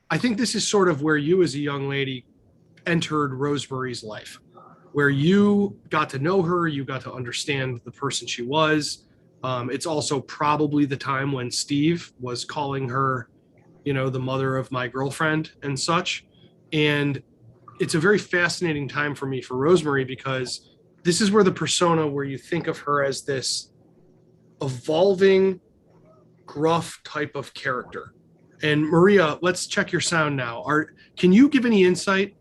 I think this is sort of where you as a young lady entered Rosemary's life, where you got to know her, you got to understand the person she was. It's also probably the time when Steve was calling her, you know, the mother of my girlfriend and such. And it's a very fascinating time for me for Rosemary, because this is where the persona where you think of her as this evolving, gruff type of character. And Maria, let's check your sound now. Can you give any insight?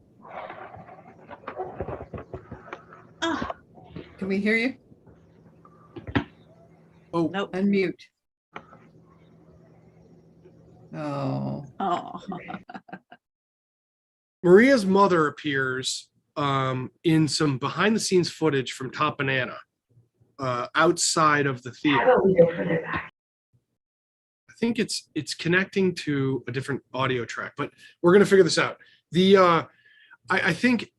Can we hear you? Oh, Nope. Unmute. Oh. Oh. Maria's mother appears in some behind the scenes footage from Top Banana outside of the theater. I think it's connecting to a different audio track, but we're gonna figure this out. I think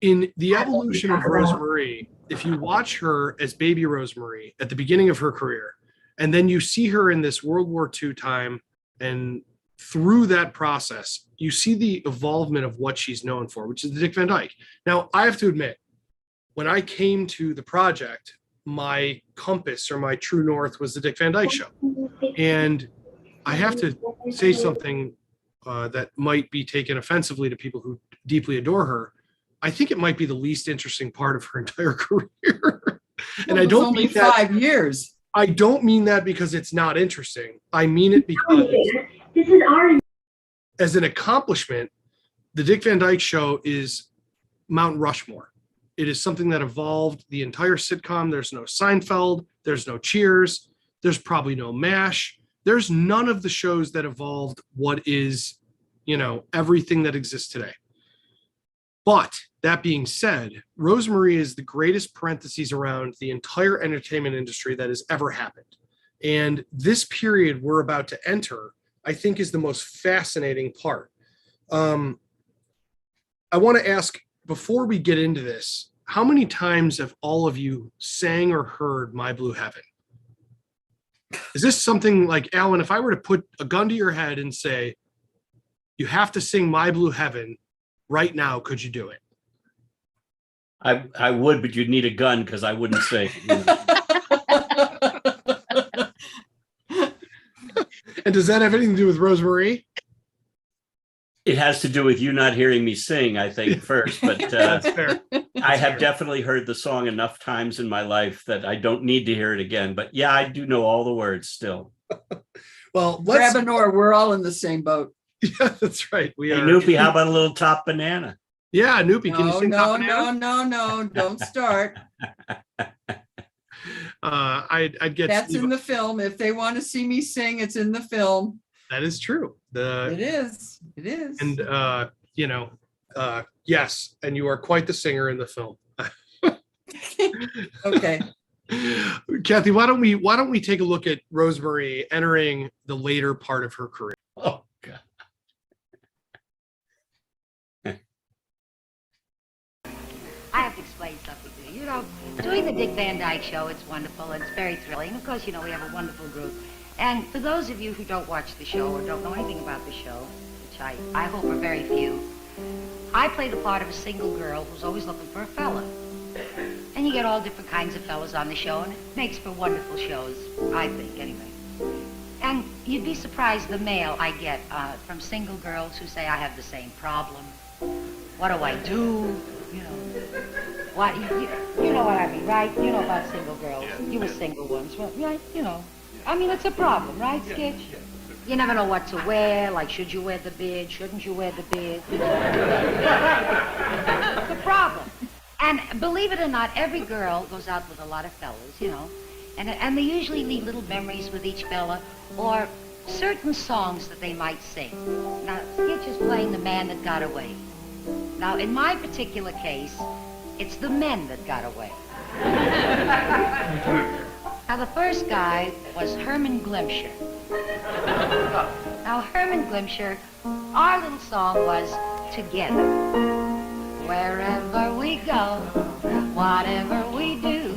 in the evolution of Rosemarie, if you watch her as baby Rosemarie at the beginning of her career, and then you see her in this World War II time, and through that process, you see the evolvement of what she's known for, which is the Dick Van Dyke. Now, I have to admit, when I came to the project, my compass or my true north was the Dick Van Dyke Show. And I have to say something that might be taken offensively to people who deeply adore her. I think it might be the least interesting part of her entire career. And I don't only mean that, 5 years. I don't mean that because it's not interesting. I mean it because This is our as an accomplishment, the Dick Van Dyke Show is Mount Rushmore. It is something that evolved the entire sitcom. There's no Seinfeld. There's no Cheers. There's probably no MASH. There's none of the shows that evolved what is, everything that exists today. But that being said, Rosemarie is the greatest parentheses around the entire entertainment industry that has ever happened. And this period we're about to enter, I think, is the most fascinating part. I want to ask, before we get into this, how many times have all of you sang or heard My Blue Heaven? Is this something like, Alan, if I were to put a gun to your head and say, you have to sing My Blue Heaven right now, could you do it? I would, but you'd need a gun because I wouldn't sing. And does that have anything to do with Rosemarie? It has to do with you not hearing me sing, I think, first. But That's fair. I have definitely heard the song enough times in my life that I don't need to hear it again. But yeah, I do know all the words still. Well, Grab an oar. We're all in the same boat. Yeah, that's right. We Hey, are. Noopy, how about a little Top Banana? Yeah, Noopy, can you No, sing no, Top Banana? no. Don't start. I'd get That's Steve- in the film. If they want to see me sing, it's in the film. That is true. It is. It is. And yes, and you are quite the singer in the film. Okay. Kathy, why don't we take a look at Rosemarie entering the later part of her career? Oh God. I have to explain something to you. Doing the Dick Van Dyke Show, it's wonderful. It's very thrilling. Of course, we have a wonderful group. And for those of you who don't watch the show or don't know anything about the show, which I hope are very few, I play the part of a single girl who's always looking for a fella. And you get all different kinds of fellas on the show, and it makes for wonderful shows, I think, anyway. And you'd be surprised the mail I get from single girls who say, I have the same problem. What do I do? What, you know what I mean, right? You know about single girls. You were single once, right? I mean, it's a problem, right, Skitch? You never know what to wear, like should you wear the beard, shouldn't you wear the beard? It's a problem. And believe it or not, every girl goes out with a lot of fellas, and they usually leave little memories with each fella or certain songs that they might sing. Now, Skitch is playing the man that got away. Now, in my particular case, it's the men that got away. Now, the first guy was Herman Glimsher. Now, Herman Glimsher, our little song was Together. Wherever we go, whatever we do,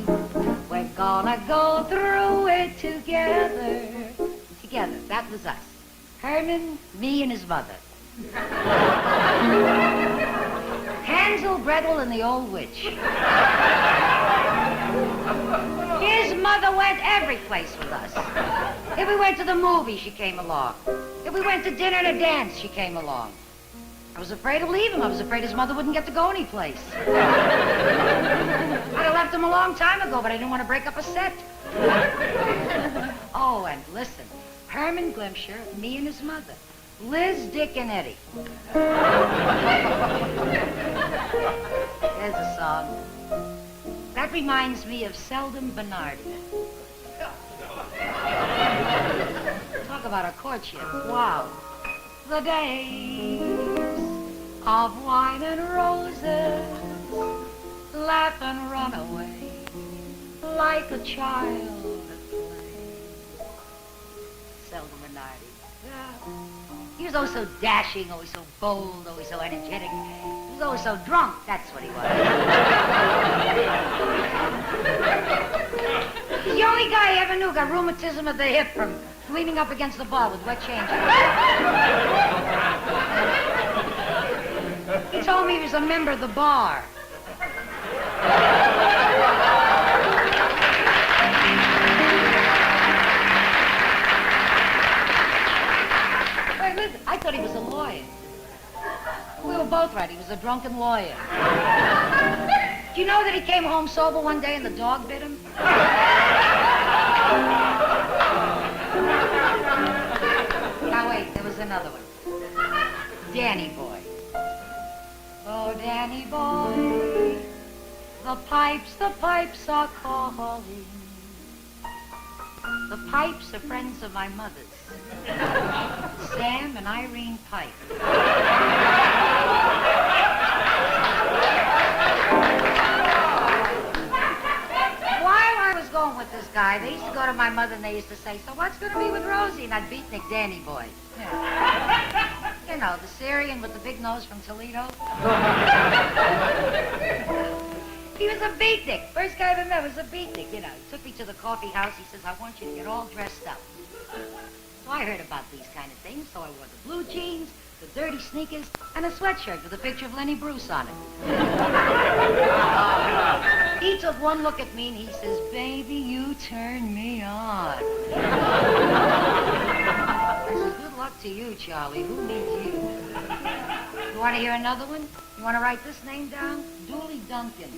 we're gonna go through it together. Together, that was us. Herman, me, and his mother. Hansel, Gretel, and the old witch. His mother went every place with us. If we went to the movies, she came along. If we went to dinner and a dance, she came along. I was afraid to leave him. I was afraid his mother wouldn't get to go anyplace. I'd have left him a long time ago, but I didn't want to break up a set. Oh, and listen, Herman Glimsher, me and his mother, Liz, Dick, and Eddie. There's a song. That reminds me of Selden Bernardi. Talk about a courtship. Wow. The days of wine and roses, laugh and run away like a child at play. Seldom Bernardi. Yeah. He was always so dashing, always so bold, always so energetic. He was always so drunk, that's what he was. He's the only guy I ever knew got rheumatism of the hip from leaning up against the bar with wet change. He told me he was a member of the bar. Wait, listen, I thought he was a lawyer. We were both right. He was a drunken lawyer. Do you know that he came home sober one day and the dog bit him? Now wait, there was another one. Danny Boy. Oh, Danny Boy, the pipes are calling. The Pipes are friends of my mother's. Sam and Irene Pipe. Going with this guy, they used to go to my mother and they used to say, so what's going to be with Rosie? And I'd beatnik Danny Boy. Yeah. You know, the Syrian with the big nose from Toledo. He was a beatnik. First guy I ever met was a beatnik, you know. He took me to the coffee house. He says, I want you to get all dressed up. So I heard about these kind of things, so I wore the blue jeans, the dirty sneakers, and a sweatshirt with a picture of Lenny Bruce on it. He took one look at me and he says, baby, you turn me on. I said, good luck to you, Charlie. Who needs you? You want to hear another one? You want to write this name down? Dooley Duncan.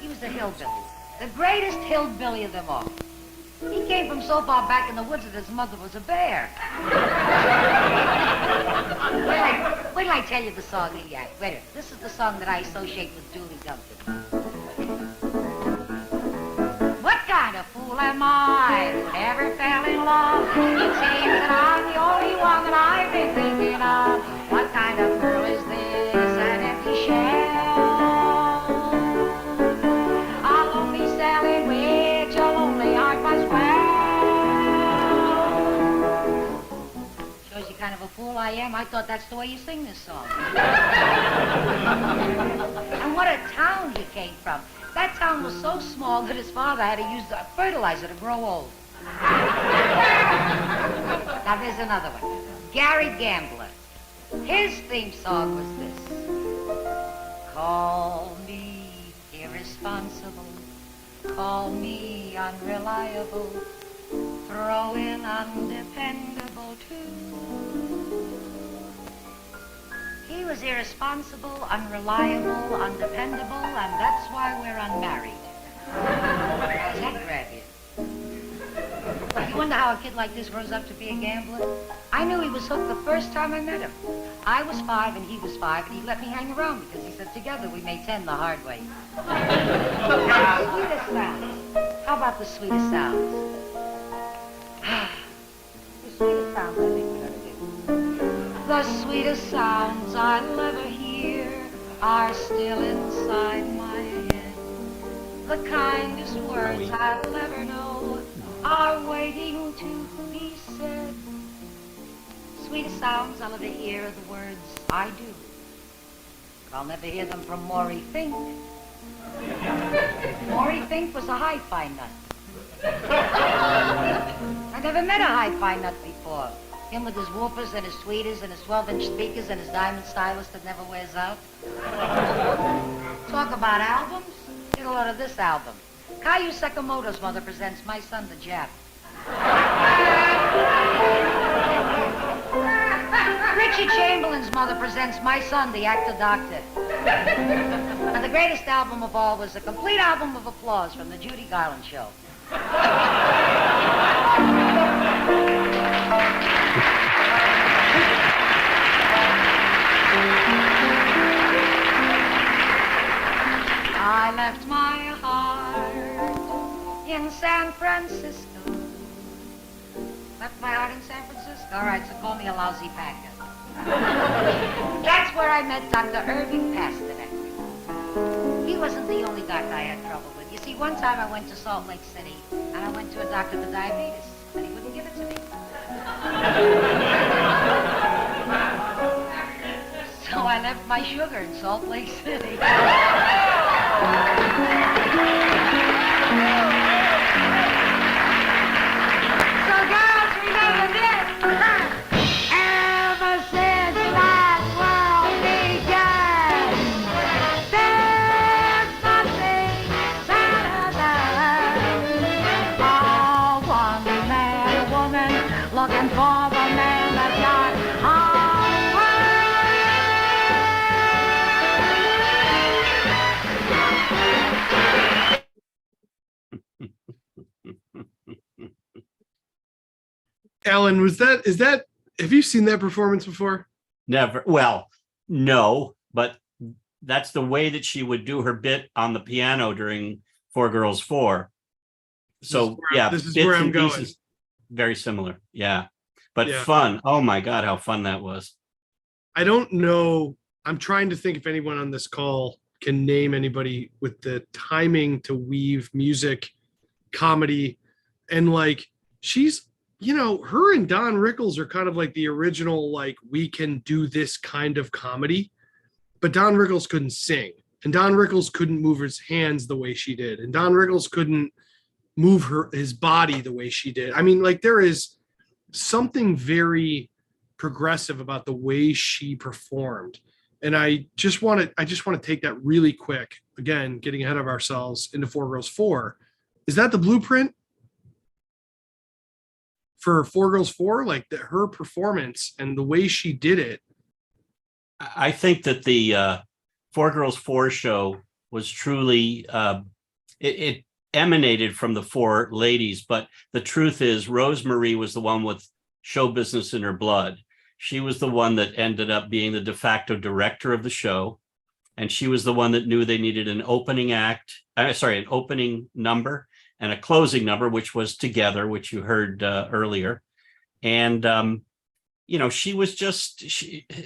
He was a hillbilly. The greatest hillbilly of them all. He came from so far back in the woods that his mother was a bear. Wait till I tell you the song he had. Wait a minute. This is the song that I associate with Dooley Duncan. What kind of fool am I who never fell in love? It seems that I'm the only one that I've been thinking of. What kind of girl is this? An empty shell. I'll only sell it with your lonely heart must well. Shows you kind of a fool I am. I thought that's the way you sing this song. And what a town he came from. That town was so small that his father had to use fertilizer to grow old. Now there's another one. Gary Gambler. His theme song was this. Call me irresponsible. Call me unreliable. Throw in undependable too. He was irresponsible, unreliable, undependable, and that's why we're unmarried. Does that grab you? You wonder how a kid like this grows up to be a gambler? I knew he was hooked the first time I met him. I was 5 and he was 5, and he let me hang around because he said together we made 10 the hard way. The sweetest sounds. How about the sweetest sounds? The sweetest sounds I think we're gonna do. The sweetest sounds I'll ever hear are still inside my head. The kindest words I'll ever know are waiting to be said. Sweetest sounds I'll ever hear are the words I do. I'll never hear them from Maury Fink. Maury Fink was a hi-fi nut. I never met a hi-fi nut before. Him with his woofers and his tweeters and his 12-inch speakers and his diamond stylus that never wears out. Talk about albums. Get a load of this album. Caillou Sakamoto's mother presents My Son the Jap. Richie Chamberlain's mother presents My Son the Actor Doctor. And the greatest album of all was a complete album of applause from the Judy Garland Show. I left my heart in San Francisco. Left my heart in San Francisco. All right, so call me a lousy packer. That's where I met Dr. Irving Pasternak. he wasn't the only doctor I had trouble with. You see, one time I went to Salt Lake City, and I went to a doctor for diabetes, and he wouldn't give it to me. So I left my sugar in Salt Lake City. So girls, remember this. Ever since that world began, there's nothing better than a one-man woman looking for the man that's got Alan, have you seen that performance before? Never. Well, no, but that's the way that she would do her bit on the piano during Four Girls Four. So this is bits where I'm and going. pieces, very similar. Yeah. But Yeah. fun. Oh my God, how fun that was. I don't know. I'm trying to think if anyone on this call can name anybody with the timing to weave music, comedy, and like she's, her and Don Rickles are kind of like the original, like, we can do this kind of comedy, but Don Rickles couldn't sing, and Don Rickles couldn't move his hands the way she did, and Don Rickles couldn't move his body the way she did. I mean, like, there is something very progressive about the way she performed. And I just want to take that really quick, again, getting ahead of ourselves, into Four Girls 4. Is that the blueprint for Four Girls 4? Like, her performance and the way she did it. I think that the Four Girls Four show was truly, it emanated from the four ladies, but the truth is Rosemarie was the one with show business in her blood. She was the one that ended up being the de facto director of the show. And she was the one that knew they needed an opening an opening number and a closing number, which was Together, which you heard earlier. And, she was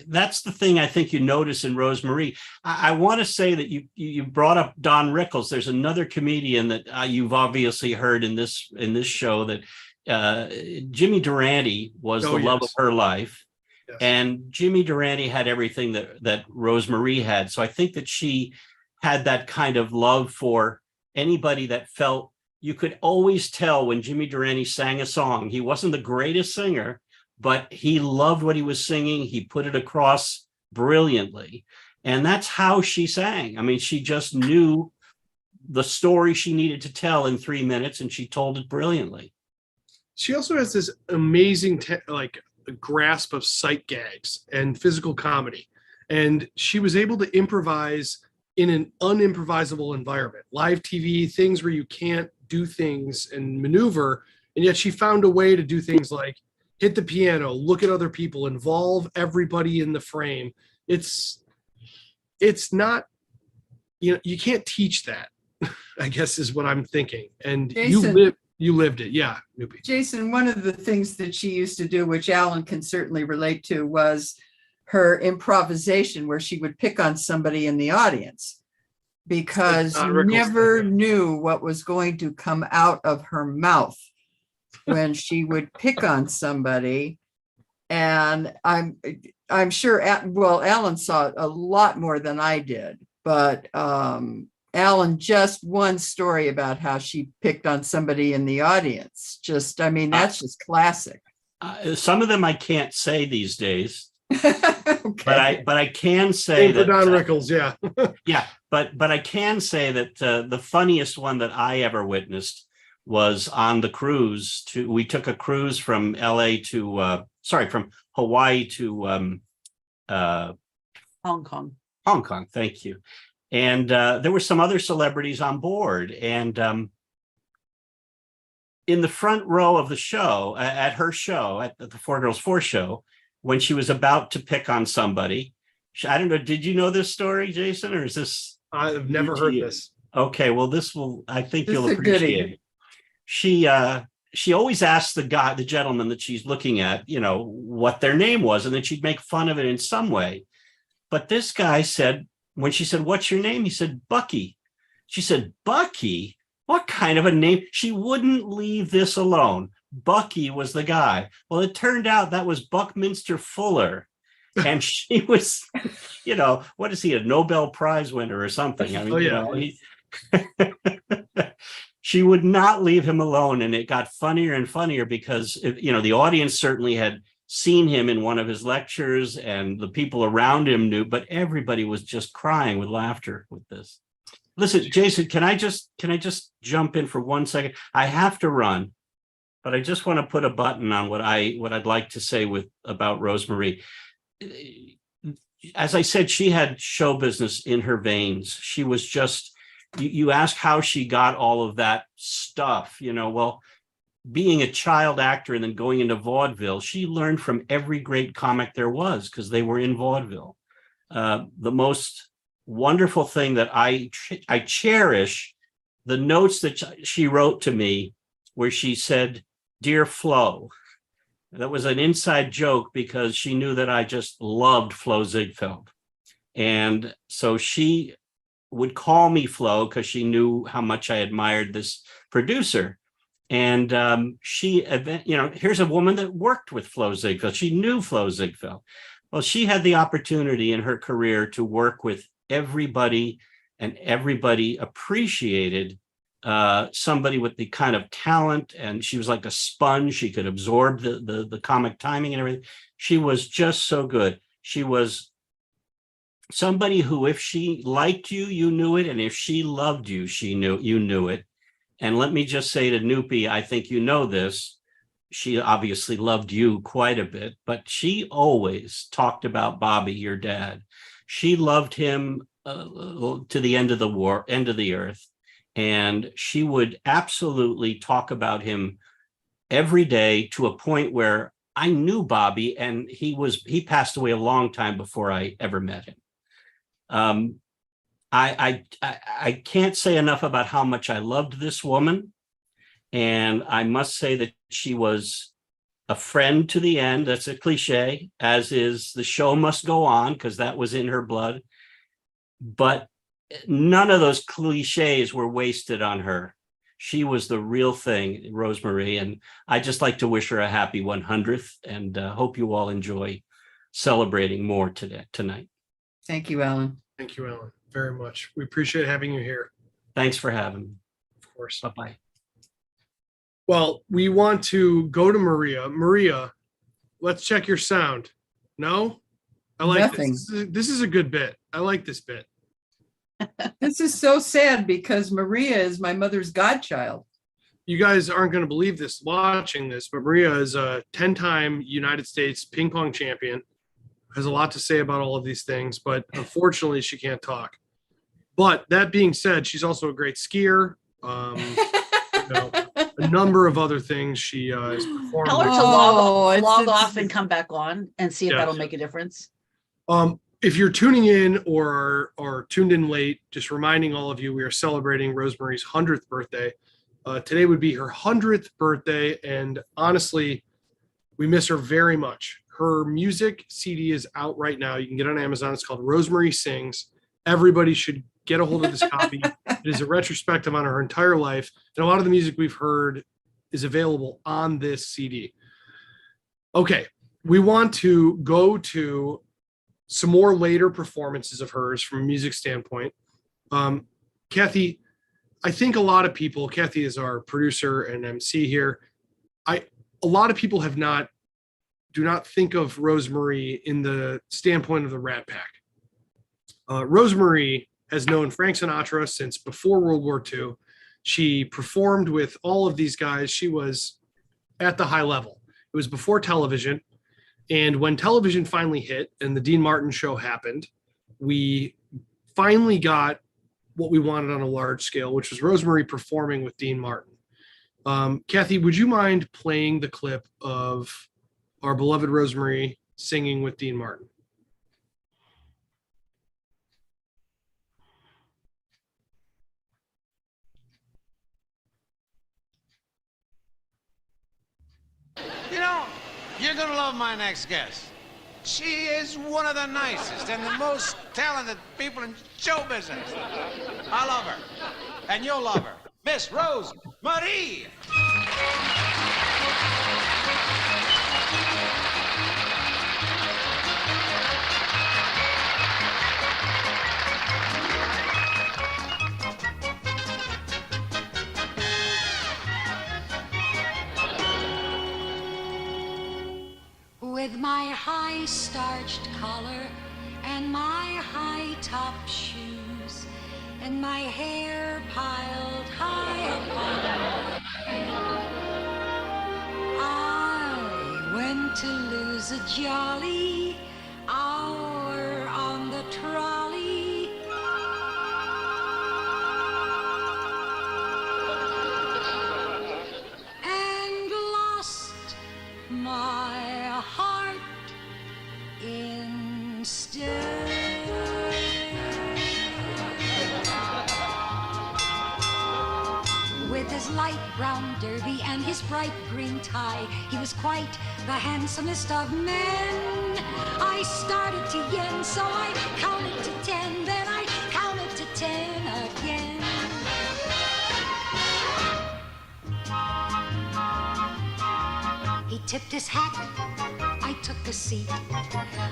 that's the thing I think you notice in Rosemarie. I want to say that you brought up Don Rickles. There's another comedian that you've obviously heard in this show, that Jimmy Durante was the love of her life. Yes. And Jimmy Durante had everything that Rosemarie had. So I think that she had that kind of love for anybody that felt, you could always tell when Jimmy Durante sang a song. He wasn't the greatest singer, but he loved what he was singing. He put it across brilliantly. And that's how she sang. I mean, she just knew the story she needed to tell in 3 minutes, and she told it brilliantly. She also has this amazing grasp of sight gags and physical comedy. And she was able to improvise in an unimprovisable environment, live TV, things where you can't do things and maneuver. And yet she found a way to do things like hit the piano, look at other people, involve everybody in the frame. It's not, you can't teach that, I guess is what I'm thinking. And Jason, you lived it. Yeah. Noopy. Jason, one of the things that she used to do, which Alan can certainly relate to, was her improvisation, where she would pick on somebody in the audience because you never knew what was going to come out of her mouth when she would pick on somebody. And I'm sure, Alan saw a lot more than I did, but Alan, just one story about how she picked on somebody in the audience. That's just classic. Some of them I can't say these days. Okay. But I can say that Don Rickles, yeah. Yeah, but I can say that the funniest one that I ever witnessed was on the cruise. We took a cruise from from Hawaii to Hong Kong. Hong Kong, thank you. And there were some other celebrities on board, and in the front row of the show, at her show, at the Four Girls Four show, when she was about to pick on somebody, I don't know, did you know this story, Jason, or is this? I've never heard this. Okay, well, I think you'll appreciate it. She always asks the gentleman that she's looking at, what their name was, and then she'd make fun of it in some way. But this guy said when she said, "What's your name?" He said, "Bucky." She said, "Bucky? What kind of a name?" She wouldn't leave this alone. Bucky was the guy. Well, it turned out that was Buckminster Fuller. And she was, what is he, a Nobel Prize winner or something? I mean, she would not leave him alone. And it got funnier and funnier because, the audience certainly had seen him in one of his lectures and the people around him knew, but everybody was just crying with laughter with this. Listen, Jason, can I just jump in for 1 second? I have to run, but I just want to put a button on what I'd like to say about Rosemarie. As I said, she had show business in her veins. She was just, you ask how she got all of that stuff, well, being a child actor and then going into vaudeville, she learned from every great comic there was because they were in vaudeville. The most wonderful thing that I cherish, the notes that she wrote to me where she said, "Dear Flo." That was an inside joke because she knew that I just loved Flo Ziegfeld. And so she would call me Flo because she knew how much I admired this producer. And here's a woman that worked with Flo Ziegfeld. She knew Flo Ziegfeld. Well, she had the opportunity in her career to work with everybody, and everybody appreciated somebody with the kind of talent, and she was like a sponge. She could absorb the comic timing and everything. She was just so good. She was somebody who, if she liked you, you knew it, and if she loved you, you knew it. And let me just say to Noopy, I think you know this, she obviously loved you quite a bit, but she always talked about Bobby, your dad. She loved him to the end of the earth. And she would absolutely talk about him every day to a point where I knew Bobby, and he passed away a long time before I ever met him. I can't say enough about how much I loved this woman. And I must say that she was a friend to the end. That's a cliche, as is the show must go on, because that was in her blood. But none of those cliches were wasted on her. She was the real thing, Rosemarie. And I just like to wish her a happy 100th, and hope you all enjoy celebrating more tonight. Thank you, Alan. Thank you, Alan, very much. We appreciate having you here. Thanks for having me. Of course. Bye-bye. Well, we want to go to Maria. Maria, let's check your sound. No? I like Nothing. This is a good bit. I like this bit. This is so sad because Maria is my mother's godchild. You guys aren't going to believe this watching this, but Maria is a 10-time United States ping pong champion. Has a lot to say about all of these things, but unfortunately she can't talk. But that being said, she's also a great skier. A number of other things she has performed. Tell her to log off and come back on and see if that'll make a difference. If you're tuning in or tuned in late, just reminding all of you, we are celebrating Rosemarie's 100th birthday. Today would be her 100th birthday, and honestly, we miss her very much. Her music CD is out right now. You can get it on Amazon. It's called Rosemarie Sings. Everybody should get a hold of this copy. It is a retrospective on her entire life, and a lot of the music we've heard is available on this CD. Okay, we want to go to some more later performances of hers from a music standpoint. Kathy, I think a lot of people, Kathy is our producer and MC here. A lot of people do not think of Rosemarie in the standpoint of the Rat Pack. Rosemarie has known Frank Sinatra since before World War II. She performed with all of these guys. She was at the high level. It was before television. And when television finally hit and the Dean Martin show happened, we finally got what we wanted on a large scale, which was Rosemarie performing with Dean Martin. Kathy, would you mind playing the clip of our beloved Rosemarie singing with Dean Martin? You know, you're going to love my next guest. She is one of the nicest and the most talented people in show business. I love her, and you'll love her. Miss Rose Marie. With my high starched collar and my high top shoes and my hair piled high upon my head, I went to lose a jolly hour on the trolley. And lost my heart instead. With his light brown derby and his bright green tie, he was quite the handsomest of men. I started to yen, so I counted to 10, then I counted to 10 again. He tipped his hat, I took a seat.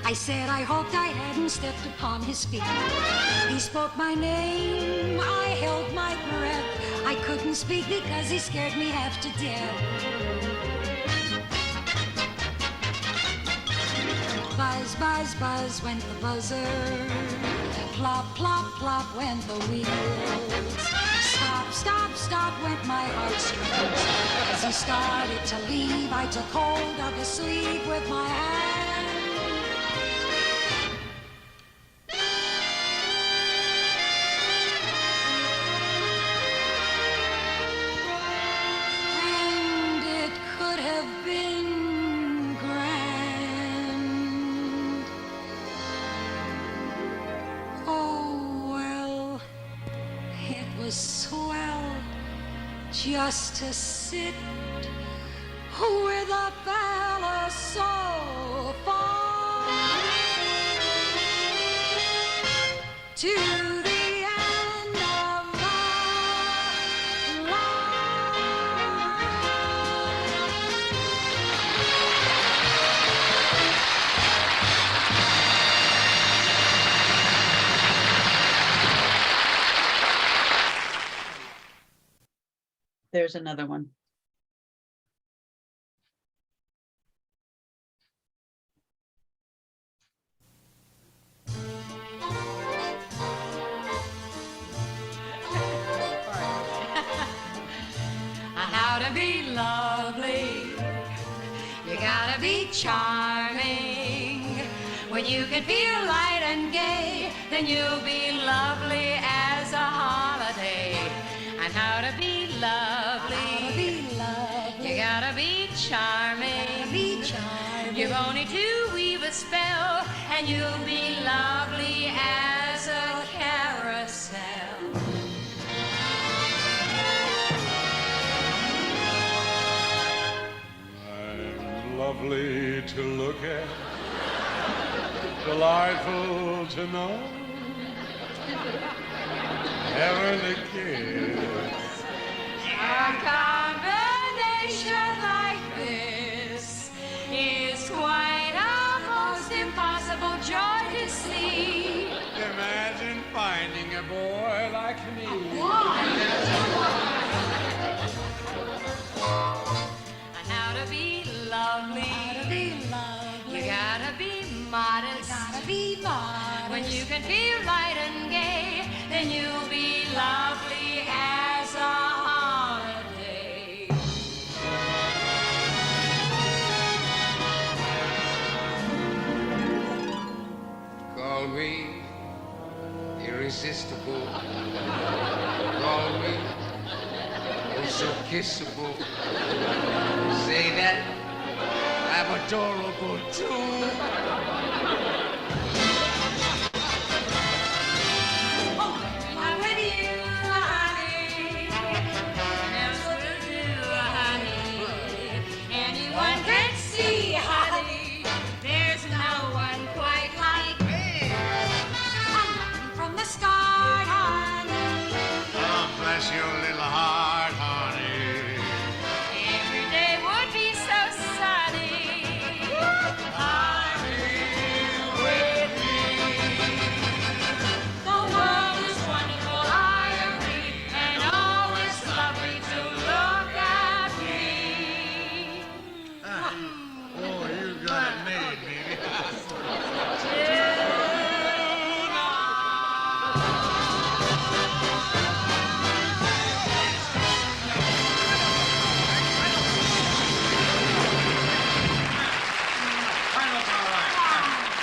I said I hoped I hadn't stepped upon his feet. He spoke my name, I held my breath. I couldn't speak because he scared me half to death. Buzz, buzz, buzz went the buzzer. Plop, plop, plop went the wheels. Stop, stop, stop went my heartstrings. As he started to leave, I took hold of his sleeve with my hand. And it could have been grand. Oh, well, it was swell just to sit with a fella so far to the end of the There's another one. How to be lovely, you gotta be charming. When you can feel light and gay, then you'll be lovely as a holiday. And how to be lovely, you gotta be charming. You've only to weave a spell, and you'll be lovely as a carousel. Lovely to look at, delightful to know, heaven to kiss. A combination like this is quite a most impossible joy to see. Imagine finding a boy like me. And how to be lovely, you gotta be modest. When you can feel light and gay, then you'll be lovely as a holiday. Call me irresistible. Call me oh so kissable. Say that I'm adorable too. I'm with you, honey. Else will do, honey. Anyone can see, honey. There's no one bless your little heart, honey. Every day would be so sunny. Honey, with me. The world is wonderful, I agree, and always lovely to look at me. Oh, you got it made, baby.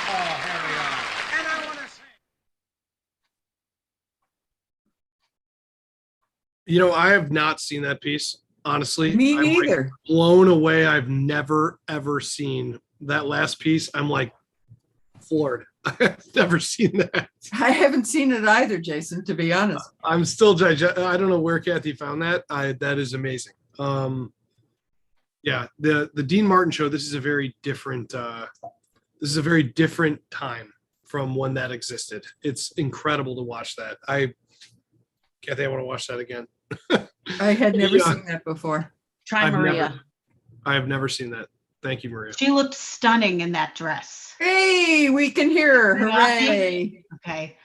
Oh, here we are. And I want to say. You know, I have not seen that piece, honestly. Me I'm, like, neither. blown away. I've never, ever seen that last piece. I'm like floored. I've never seen that. I haven't seen it either, Jason, to be honest. I'm still I don't know where Kathy found that. That is amazing. Yeah, the Dean Martin show, this is a very different time from when that existed. It's incredible to watch that. Kathy, I want to watch that again. I had never Yeah. seen that before. Try Maria. I have never seen that. Thank you, Maria. She looked stunning in that dress. Hey, we can hear her. Hooray. Okay.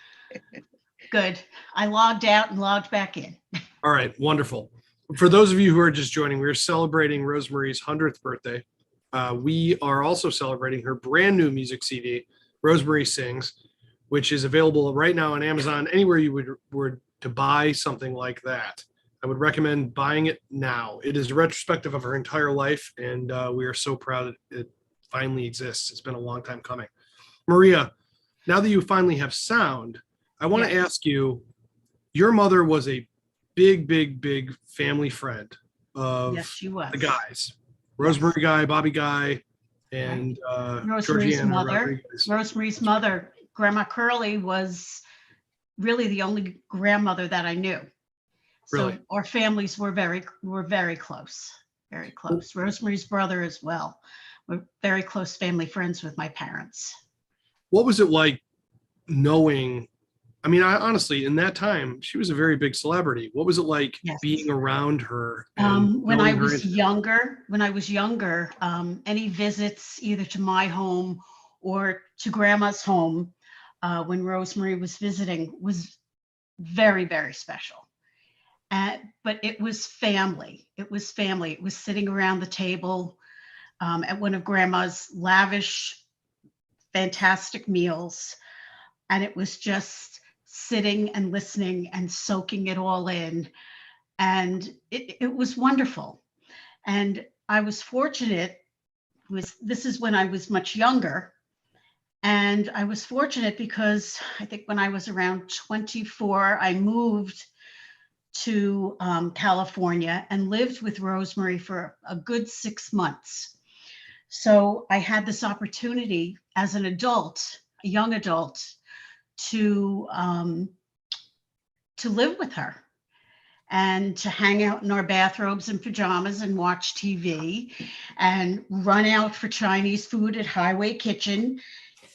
Good. I logged out and logged back in. All right, wonderful. For those of you who are just joining, we're celebrating Rosemary's 100th birthday. We are also celebrating her brand new music CD, Rosemary Sings, which is available right now on Amazon. Anywhere you would to buy something like that, I would recommend buying it now. It is a retrospective of her entire life, and we are so proud it finally exists. It's been a long time coming. Maria, now that you finally have sound, I want to ask you, your mother was a big family friend of Yes, she was. the guys, Rosemary Guy, Bobby Guy, and Rosemary's Georgiana mother. Rodriguez. Rosemary's mother, Grandma Curley, was really the only grandmother that I knew. So Really? our families were very close, very close. Rosemary's brother as well. We're very close family friends with my parents. What was it like knowing? I mean, I honestly, in that time, she was a very big celebrity. What was it like being around her? And When I knowing her was intimate- younger, any visits either to my home or to Grandma's home when Rosemary was visiting was very, very special. But it was family. It was family. It was sitting around the table at one of Grandma's lavish, fantastic meals. And it was just sitting and listening and soaking it all in. And it was wonderful. And I was fortunate, this is when I was much younger. And I was fortunate because I think when I was around 24, I moved to California and lived with Rosemary for a good 6 months. So I had this opportunity as an adult, a young adult, to live with her and to hang out in our bathrobes and pajamas and watch TV and run out for Chinese food at Highway Kitchen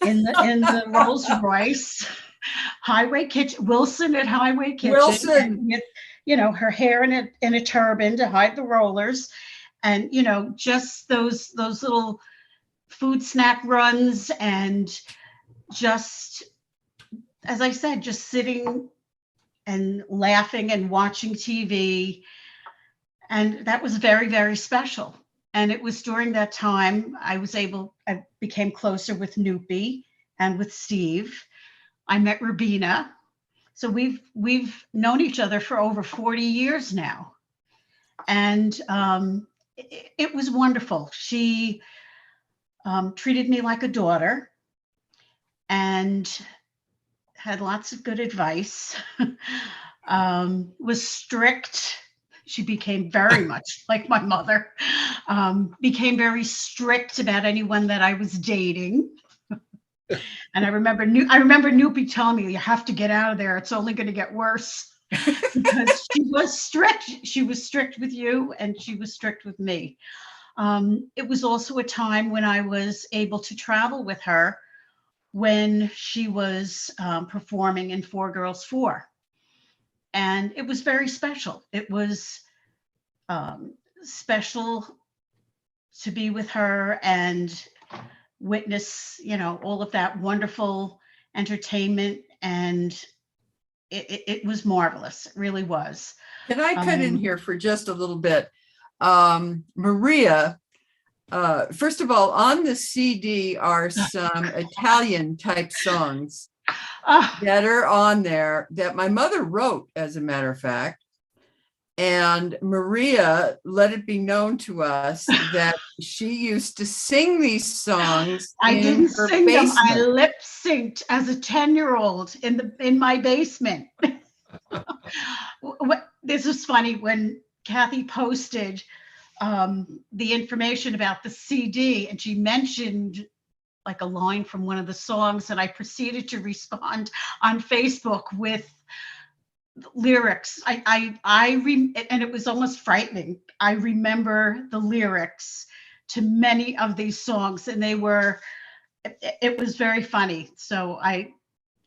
in the Rolls Royce. Highway Kitchen, Wilson at Highway Kitchen. Wilson. With, you know, her hair in a turban to hide the rollers. And, you know, just those little food snack runs and just, as I said, just sitting and laughing and watching TV. And that was very, very special. And it was during that time I became closer with Noopy and with Steve. I met Rubina. So we've known each other for over 40 years now. And it was wonderful. She treated me like a daughter and had lots of good advice, was strict. She became very much like my mother, became very strict about anyone that I was dating. And I remember Noopy telling me, you have to get out of there. It's only going to get worse. Because she was strict. She was strict with you and she was strict with me. It was also a time when I was able to travel with her when she was performing in 4 Girls 4. and it was very special. It was special to be with her and witness, all of that wonderful entertainment, and it was marvelous. It really was. Can I cut in here for just a little bit? Maria, first of all, on the CD are some Italian type songs that are on there that my mother wrote, as a matter of fact. And Maria let it be known to us that she used to sing these songs. I didn't her sing them. I basement. lip synced as a 10-year-old in my basement. This is funny when Kathy posted the information about the CD, and she mentioned like a line from one of the songs, and I proceeded to respond on Facebook with lyrics. And it was almost frightening. I remember the lyrics to many of these songs, and it was very funny. So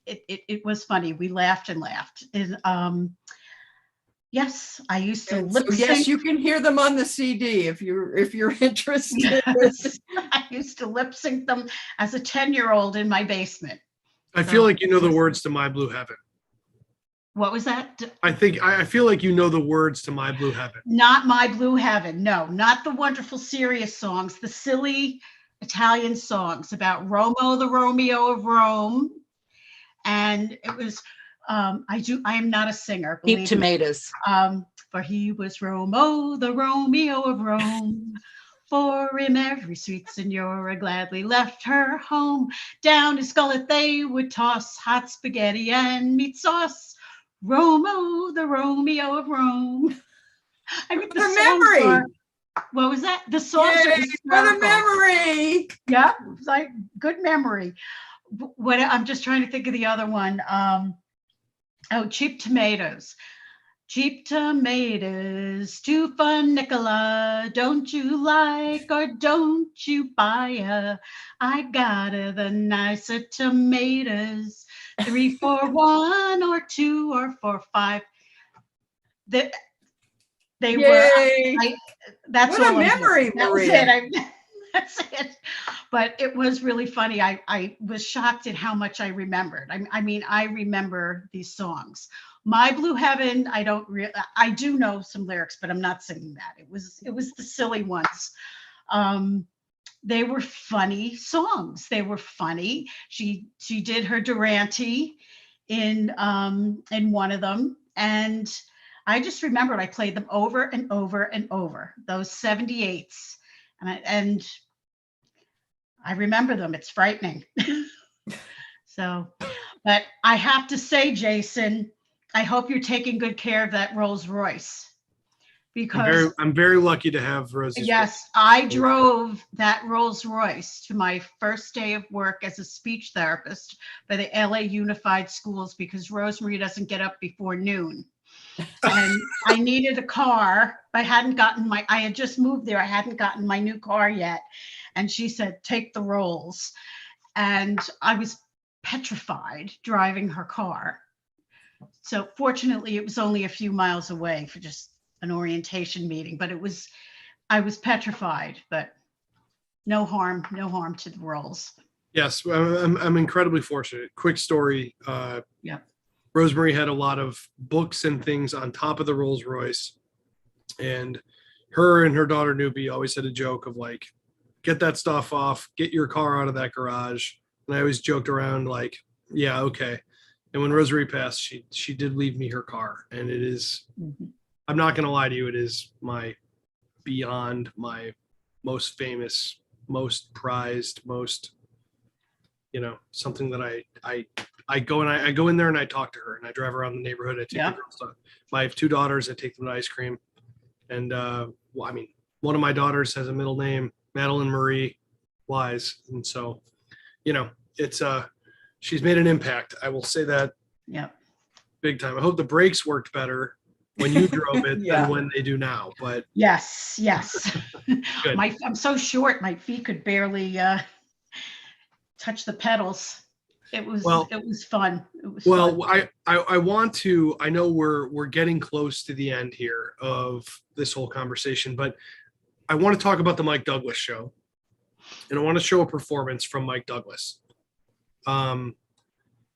it was funny. We laughed and laughed. And yes, I used to lip sync. Yes, you can hear them on the CD if you're interested. Yes, I used to lip sync them as a 10-year-old in my basement. I feel like you know the words to My Blue Heaven. What was that? I feel like you know the words to My Blue Heaven. Not My Blue Heaven. No, not the wonderful serious songs, the silly Italian songs about Romo, the Romeo of Rome. And it was, I am not a singer. Deep tomatoes. For he was Romo, the Romeo of Rome. For him every sweet senora gladly left her home. Down his gullet they would toss hot spaghetti and meat sauce. Romo, the Romeo of Rome. I mean, the memory. What was that? The songs are what a memory. Yeah, it's like good memory. What I'm just trying to think of the other one. Cheap tomatoes. Cheap tomatoes, 2 for Nicola. Don't you like or don't you buy I got the nicer tomatoes. 3 for 1 or 2 or for 5. They were. That's what all a memory, that was Maria. it. That's it. But it was really funny. I was shocked at how much I remembered. I mean, I remember these songs. My Blue Heaven, I do know some lyrics, but I'm not singing that. It was the silly ones. They were funny songs. They were funny. She did her Durante in one of them, and I just remembered I played them over and over and over, those 78s, and I remember them. It's frightening. So, but I have to say, Jason, I hope you're taking good care of that Rolls Royce, because I'm very lucky to have Rosie. yes, I drove that Rolls Royce to my first day of work as a speech therapist by the LA Unified Schools, because Rosemary doesn't get up before noon. And I needed a car. I had just moved there. I hadn't gotten my new car yet. And she said, take the Rolls. And I was petrified driving her car. So fortunately, it was only a few miles away for just an orientation meeting, but I was petrified, but no harm to the Rolls. Yes, I'm incredibly fortunate. Quick story. Yeah. Rosemary had a lot of books and things on top of the Rolls Royce, and her and her daughter Noopy always had a joke of like, get that stuff off, get your car out of that garage. And I always joked around like, yeah, okay. And when Rosemary passed, she did leave me her car, and it is, I'm not going to lie to you, it is beyond my most famous, most prized, most, something that I go in there and I talk to her, and I drive around the neighborhood. I take the girls to, I have 2 daughters. I take them to ice cream. And one of my daughters has a middle name, Madeline Marie Wise. And so, it's she's made an impact. I will say that. Yeah. Big time. I hope the brakes worked better when you drove it than when they do now. But yes. Good. I'm so short, my feet could barely touch the pedals. It was Well- it was fun. It was Well, fun. I want to. I know we're getting close to the end here of this whole conversation, but I want to talk about the Mike Douglas show, and I want to show a performance from Mike Douglas.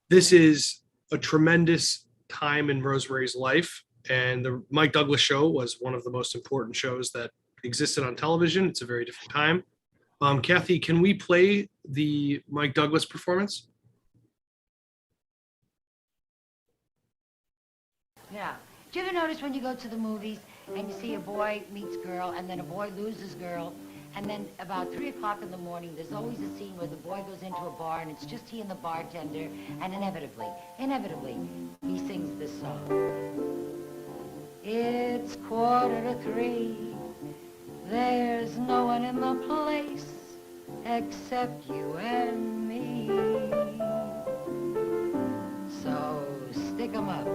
This is a tremendous time in Rosemary's life, and the Mike Douglas show was one of the most important shows that existed on television. It's a very different time. Kathy, can we play the Mike Douglas performance? Yeah. Do you ever notice when you go to the movies and you see a boy meets girl and then a boy loses girl, and then about 3 o'clock in the morning there's always a scene where the boy goes into a bar and it's just he and the bartender, and inevitably he sings this song. It's 2:45. There's no one in the place except you and me. So stick 'em up.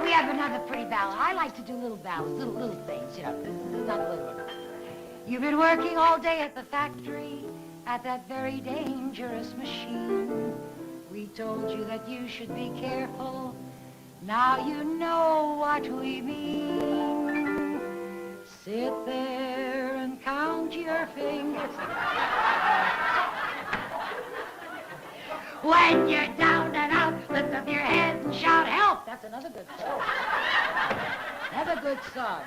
We have another pretty ballad. I like to do little ballads, little things, you know. This is not a little one. You've been working all day at the factory, at that very dangerous machine. We told you that you should be careful. Now you know what we mean. Sit there and count your fingers. When you're down and out, lift up your head and shout, help! That's another good song. Another good song.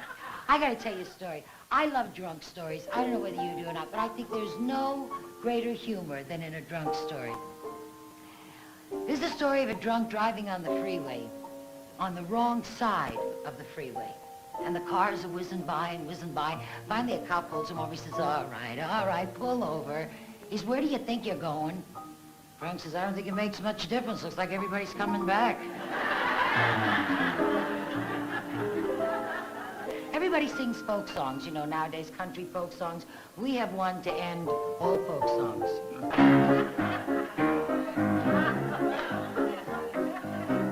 I gotta tell you a story. I love drunk stories. I don't know whether you do or not, but I think there's no greater humor than in a drunk story. This is the story of a drunk driving on the freeway, on the wrong side of the freeway. And the cars are whizzing by and whizzing by. Finally, a cop pulls him over. He says, all right, pull over. He says, where do you think you're going? Drunk says, I don't think it makes much difference. Looks like everybody's coming back. Everybody sings folk songs, you know, nowadays, country folk songs. We have one to end all folk songs.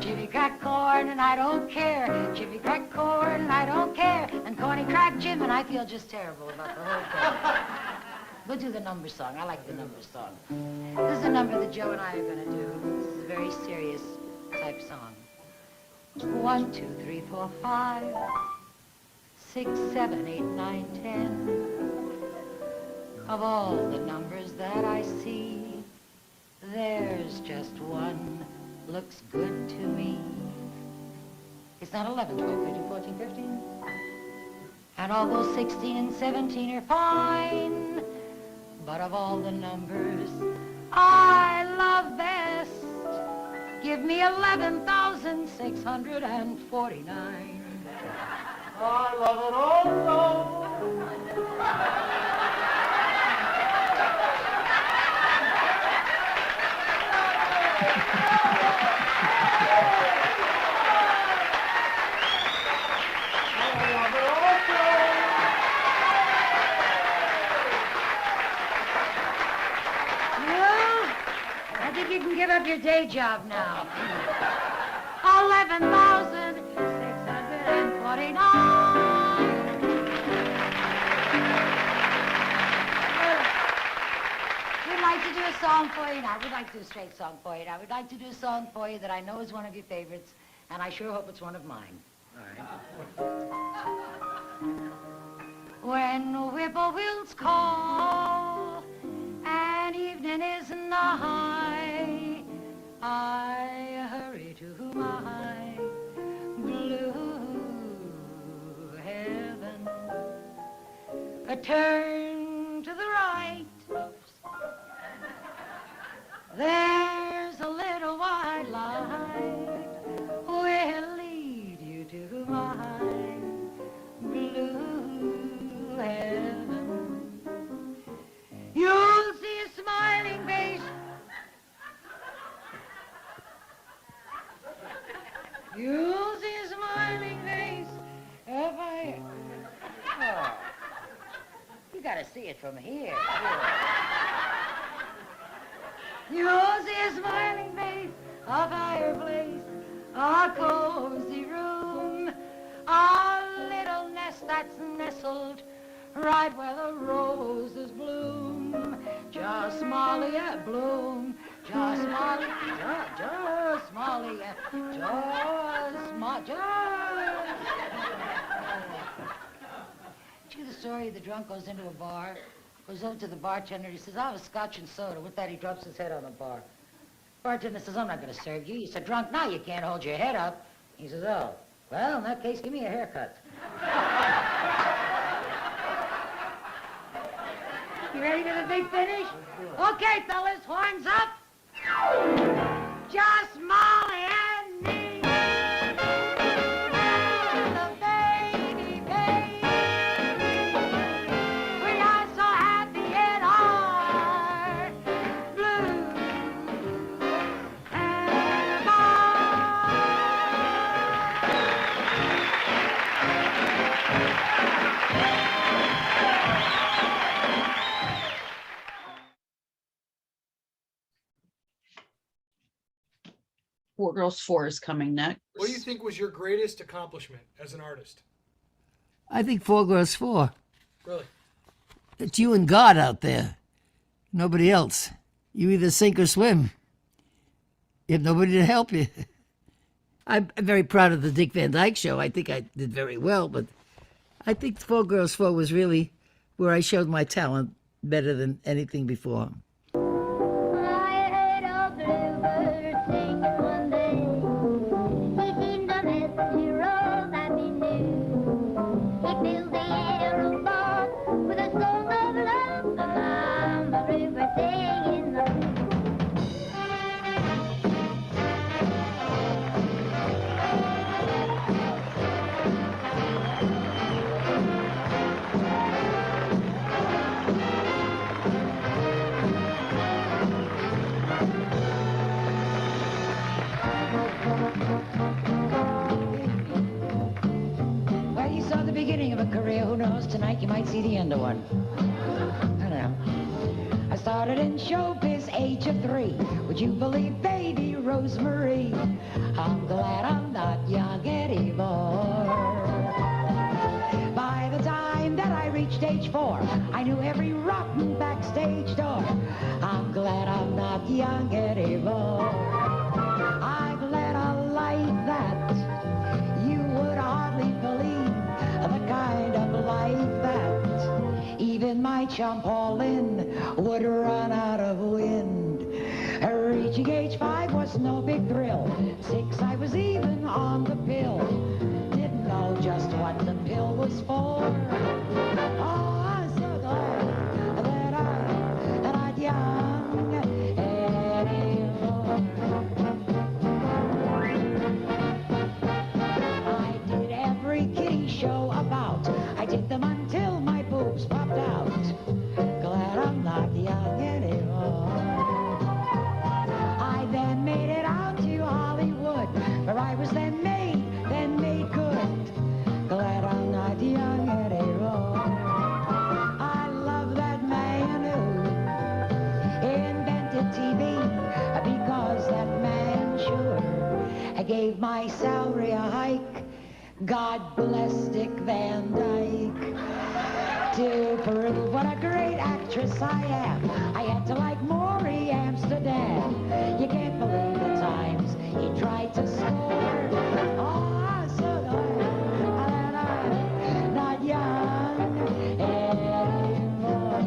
Jimmy cracked corn and I don't care. Jimmy cracked corn and I don't care. And Corny cracked Jim and I feel just terrible about the whole thing. We'll do the number song. I like the number song. This is a number that Joe and I are going to do. This is a very serious type song. 1, 2, 3, 4, 5, 6, 7, 8, 9, 10. Of all the numbers that I see, there's just one looks good to me. It's not 11, 12, 13, 14, 15. And all those 16 and 17 are fine. But of all the numbers I love best, give me 11,649. I love it also. You can give up your day job now. 11,649. We'd like to do a song for you now. We'd like to do a straight song for you now. We'd like to do a song for you that I know is one of your favorites, and I sure hope it's one of mine. All right. When whippoorwills call and evening is nigh, I hurry to my blue heaven. A turn to the right, there's a little white light will lead you to my blue heaven. You'll see a smiling face. You'll see a smiling face if I... Oh. You gotta see it from here. You'll see a smiling face, a fireplace, a cozy room, a little nest that's nestled right where the roses bloom. Just Molly at bloom, just Molly, just Molly, just Molly, Did you hear the story? The drunk goes into a bar, goes over to the bartender, he says, I'll have a scotch and soda. With that, he drops his head on the bar. Bartender says, I'm not going to serve you. He said, drunk, now you can't hold your head up. He says, oh, well, in that case, give me a haircut. You ready for the big finish? Okay, fellas, horns up. Just Molly and me. The baby, baby. We are so happy in our blue and Four Girls 4 is coming next. What do you think was your greatest accomplishment as an artist? I think 4 Girls 4. Really? It's you and God out there. Nobody else. You either sink or swim. You have nobody to help you. I'm very proud of the Dick Van Dyke Show. I think I did very well, but I think 4 Girls 4 was really where I showed my talent better than anything before. Well, you saw the beginning of a career. Who knows? Tonight you might see the end of one. I don't know. I started in showbiz age of 3. Would you believe, baby Rosemary? I'm glad I'm not young anymore. By the time that I reached age 4, I knew every rotten backstage door. I'm glad I'm not young anymore. I've led a life that you would hardly believe, the kind of life that even my chum Paulin would run out of wind. Reaching age 5 was no big thrill. 6, I was even on the pill. Didn't know just what the pill was for. Oh, I'm so glad that I'm not young anymore. I did every kiddie show about. I did them until my boobs popped out. Glad I'm not young anymore. I then made it out to Hollywood, where I was then made good. Glad I'm not young anymore. I love that man who invented TV, because that man sure gave my salary a hike. God bless Dick Van Dyke. To prove what a great actress I am, I had to like Maury Amsterdam. You can't believe the times he tried to score. Oh, I'm so glad I'm not young anymore.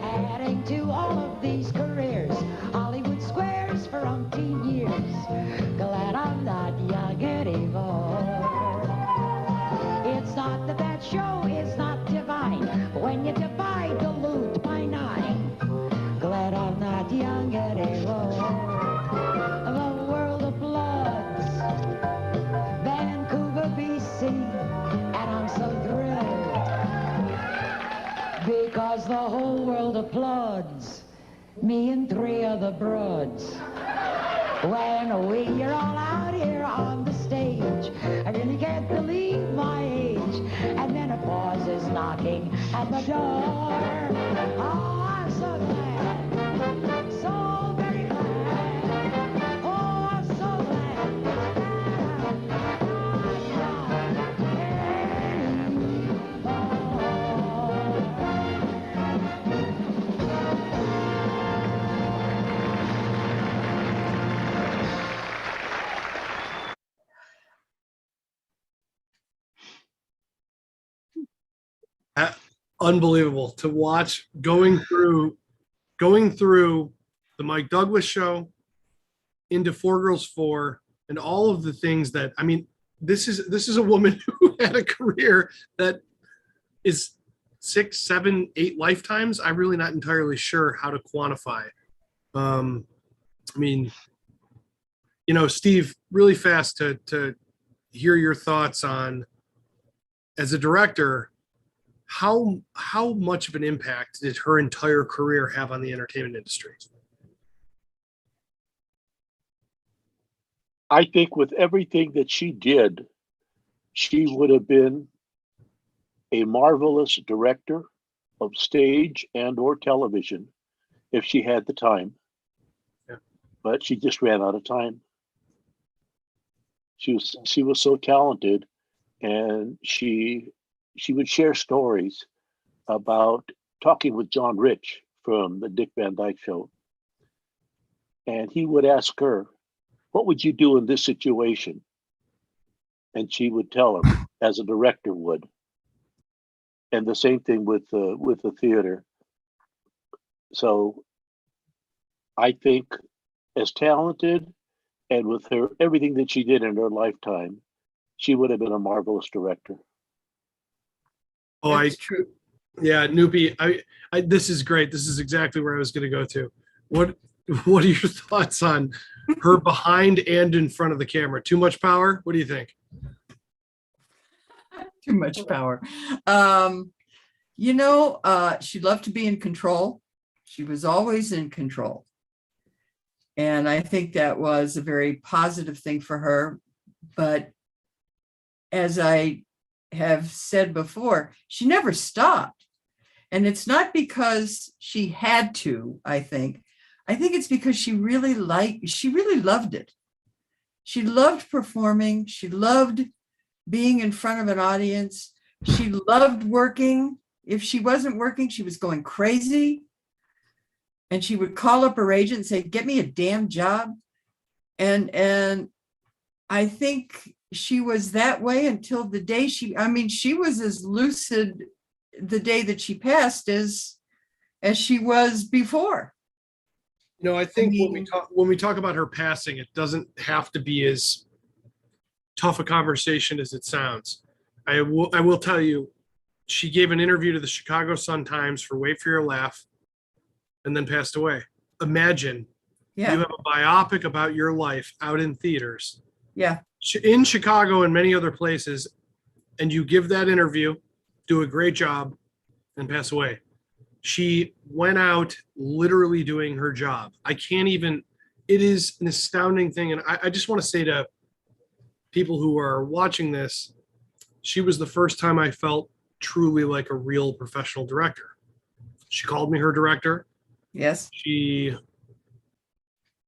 Adding to all of these careers, Hollywood squares for umpteen years. Glad I'm not young anymore. It's not that that show is not divine, but when you divide the loot by 9, glad I'm not young anymore. The world of bloods, Vancouver, BC, and I'm so thrilled because the whole world applauds me and 3 other broads. When we're all out here on the stage, I really can't believe my age. And then a pause is knocking at the door. Oh, I'm so glad, so very Unbelievable to watch going through the Mike Douglas show into Four Girls Four and all of the things that, I mean, this is a woman who had a career that is 6, 7, 8 lifetimes. I'm really not entirely sure how to quantify. I mean, Steve, really fast to hear your thoughts on, as a director, how much of an impact did her entire career have on the entertainment industry? I think with everything that she did, she would have been a marvelous director of stage and or television if she had the time. Yeah. But she just ran out of time. She was so talented, and she would share stories about talking with John Rich from the Dick Van Dyke Show. And he would ask her, what would you do in this situation? And she would tell him, as a director would. And the same thing with the theater. So I think, as talented and with her everything that she did in her lifetime, she would have been a marvelous director. Oh, That's true. Yeah, Noopy, I this is great. This is exactly where I was going to go to. What are your thoughts on her behind and in front of the camera? Too much power? What do you think? Too much power. She loved to be in control. She was always in control. And I think that was a very positive thing for her. But as I have said before, she never stopped. And it's not because she had to, I think. I think it's because she really loved it. She loved performing. She loved being in front of an audience. She loved working. If she wasn't working, she was going crazy. And she would call up her agent and say, get me a damn job. And I think she was that way until the day she was as lucid the day that she passed as she was before. I think when we talk about her passing, it doesn't have to be as tough a conversation as it sounds. I will tell you, she gave an interview to the Chicago Sun-Times for Wait for Your Laugh and then passed away. Imagine you have a biopic about your life out in theaters. Yeah. In Chicago and many other places, and you give that interview, do a great job, and pass away. She went out literally doing her job. It is an astounding thing. And I just want to say to people who are watching this, she was the first time I felt truly like a real professional director. She called me her director. Yes.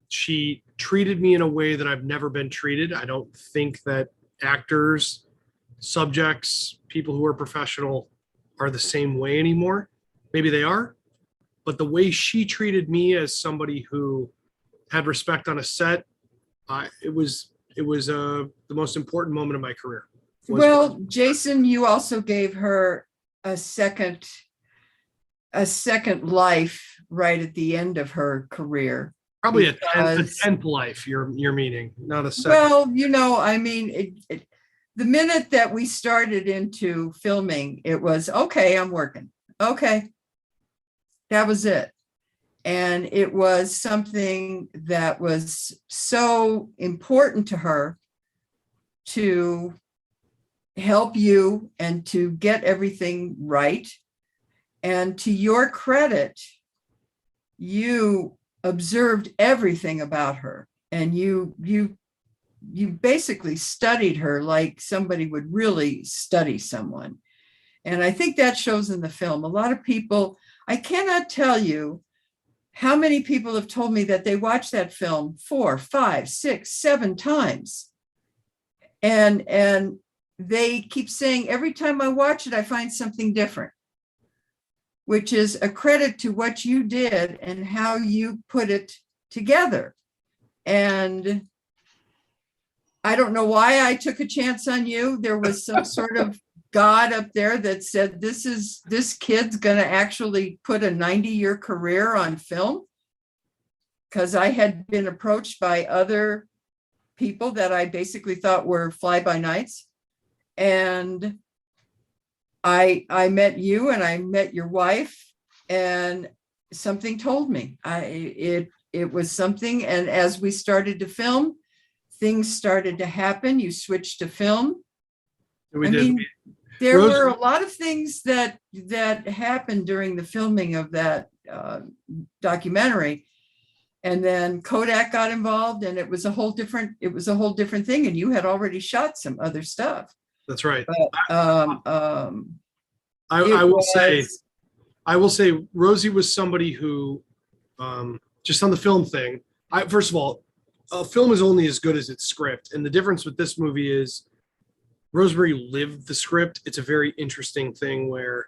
She treated me in a way that I've never been treated. I don't think that actors, subjects, people who are professional are the same way anymore. Maybe they are, but the way she treated me as somebody who had respect on a set, it was the most important moment of my career. Well, Jason, you also gave her a second life right at the end of her career. Probably a 10th life, you're meaning, not a second. Well, the minute that we started into filming, it was, okay, I'm working. Okay. That was it. And it was something that was so important to her to help you and to get everything right. And to your credit, you observed everything about her, and you basically studied her like somebody would really study someone. And I think that shows in the film. A lot of people, I cannot tell you how many people have told me that they watched that film 4, 5, 6, 7 times. And they keep saying, every time I watch it, I find something different, which is a credit to what you did and how you put it together. And I don't know why I took a chance on you. There was some sort of God up there that said, this kid's gonna actually put a 90-year career on film? Because I had been approached by other people that I basically thought were fly-by-nights. And I met you and I met your wife, and something told me it was something. And as we started to film, things started to happen. You switched to film. We I did. mean, there were a lot of things that happened during the filming of that documentary. And then Kodak got involved, and it was a whole different thing. And you had already shot some other stuff. That's right. But I will say Rosie was somebody who, just on the film thing, first of all, a film is only as good as its script. And the difference with this movie is Rosemary lived the script. It's a very interesting thing where